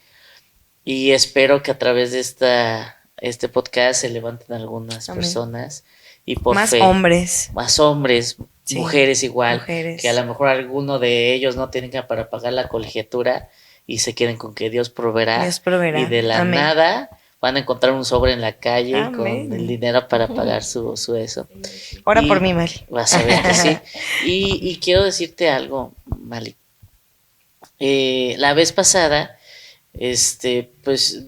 Y espero que a través de este podcast se levanten algunas personas. Y por más fe, hombres, mujeres igual, que a lo mejor alguno de ellos no tenga para pagar la colegiatura y se queden con que Dios proveerá. Y de la nada van a encontrar un sobre en la calle con el dinero para pagar su eso. Ora por mí, Mali. Vas a ver que sí. Y quiero decirte algo, Mali. La vez pasada, pues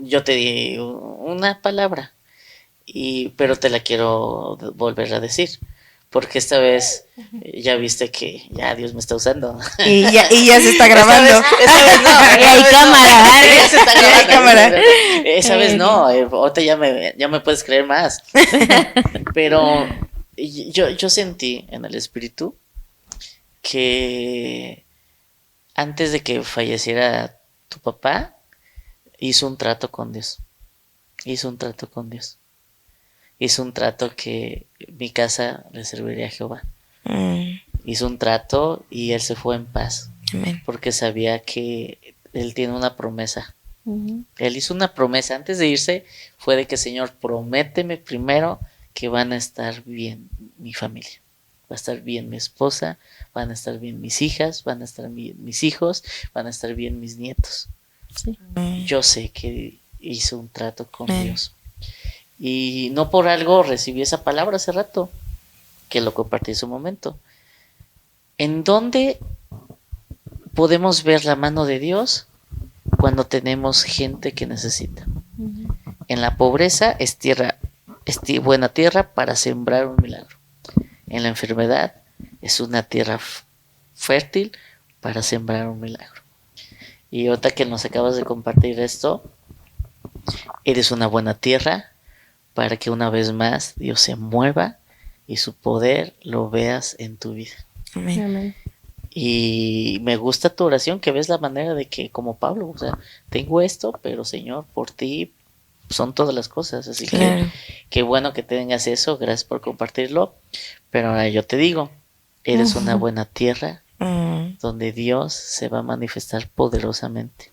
yo te di una palabra, pero te la quiero volver a decir, porque esta vez ya viste que ya Dios me está usando. Y ya se está grabando. Esta vez no. Hay cámara. Ya se está grabando. Esa vez no. Ahorita ya me puedes creer más. Pero yo sentí en el espíritu que antes de que falleciera tu papá, hizo un trato con Dios. Hizo un trato que mi casa le serviría a Jehová. Hizo un trato y él se fue en paz. porque sabía que Él tiene una promesa. Él hizo una promesa antes de irse, fue de que Señor, prométeme primero que van a estar bien mi familia, va a estar bien mi esposa, van a estar bien mis hijas, van a estar bien mis hijos, van a estar bien mis nietos. Sí. Yo sé que hizo un trato con Dios y no por algo recibí esa palabra hace rato, que lo compartí en su momento. ¿En dónde podemos ver la mano de Dios? Cuando tenemos gente que necesita. En la pobreza es buena tierra para sembrar un milagro. En la enfermedad es una tierra fértil para sembrar un milagro. Y ahorita que nos acabas de compartir esto, eres una buena tierra para que una vez más Dios se mueva y su poder lo veas en tu vida. Amén. Y me gusta tu oración, que ves la manera de que, como Pablo, o sea, tengo esto, pero Señor, por ti son todas las cosas. Así que qué bueno que tengas eso, gracias por compartirlo. Pero ahora yo te digo, eres una buena tierra donde Dios se va a manifestar poderosamente.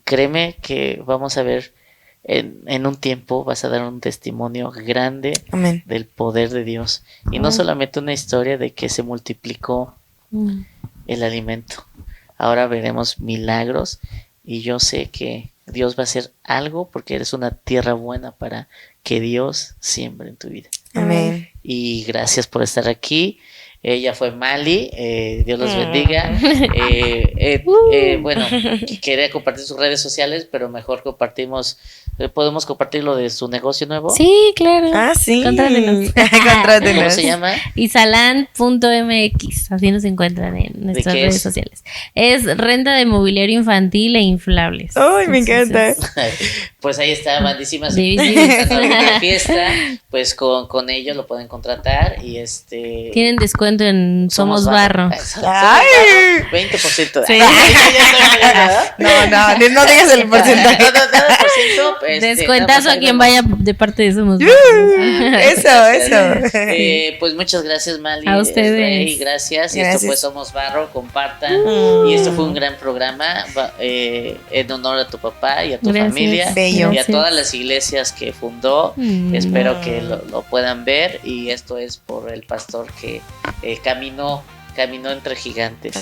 Créeme que vamos a ver en un tiempo, vas a dar un testimonio grande del poder de Dios. Y no solamente una historia de que se multiplicó el alimento. Ahora veremos milagros y yo sé que Dios va a hacer algo porque eres una tierra buena para que Dios siembre en tu vida. Amén. Y gracias por estar aquí. Ella fue Mali, Dios los bendiga. Bueno, quería compartir sus redes sociales, pero mejor podemos compartir lo de su negocio nuevo. Sí, claro. Sí. Contrátenos. ¿Cómo se llama? Isalan.mx, así nos encuentran en nuestras redes sociales. Es renta de mobiliario infantil e inflables. ¡Ay, me encanta! Pues ahí está, bandísimas. Una fiesta, pues con ellos lo pueden contratar y tienen descuento en Somos Barro. 20%. Sí. No digas el porcentaje. Descuentazo a quien vaya de parte de Somos Barro. Eso. Pues muchas gracias, Mali. A ustedes. Gracias. Y esto fue Somos Barro, compartan. Y esto fue un gran programa en honor a tu papá y a tu familia. Bello. Y a todas las iglesias que fundó. Espero que lo puedan ver. Y esto es por el pastor que caminó entre gigantes. El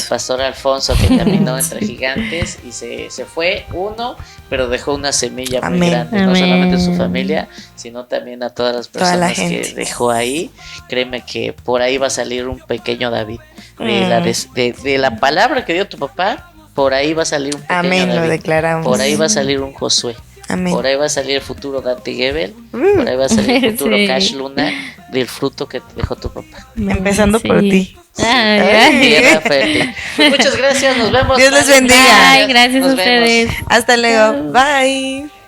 pastor Alfonso que caminó entre gigantes y se fue pero dejó una semilla muy grande, no solamente en su familia, sino también a todas las personas que dejó ahí. Créeme que por ahí va a salir un pequeño David. De la palabra que dio tu papá, por ahí va a salir un pequeño David. Lo declaramos. Por ahí va a salir un Josué. Amén. Por ahí va a salir el futuro Dante Gebel. Por ahí va a salir el futuro Cash Luna del fruto que te dejó tu papá. Empezando por ti. Tierra fértil. Muchas gracias, nos vemos. Dios les bendiga. Gracias a ustedes. Hasta luego. Bye.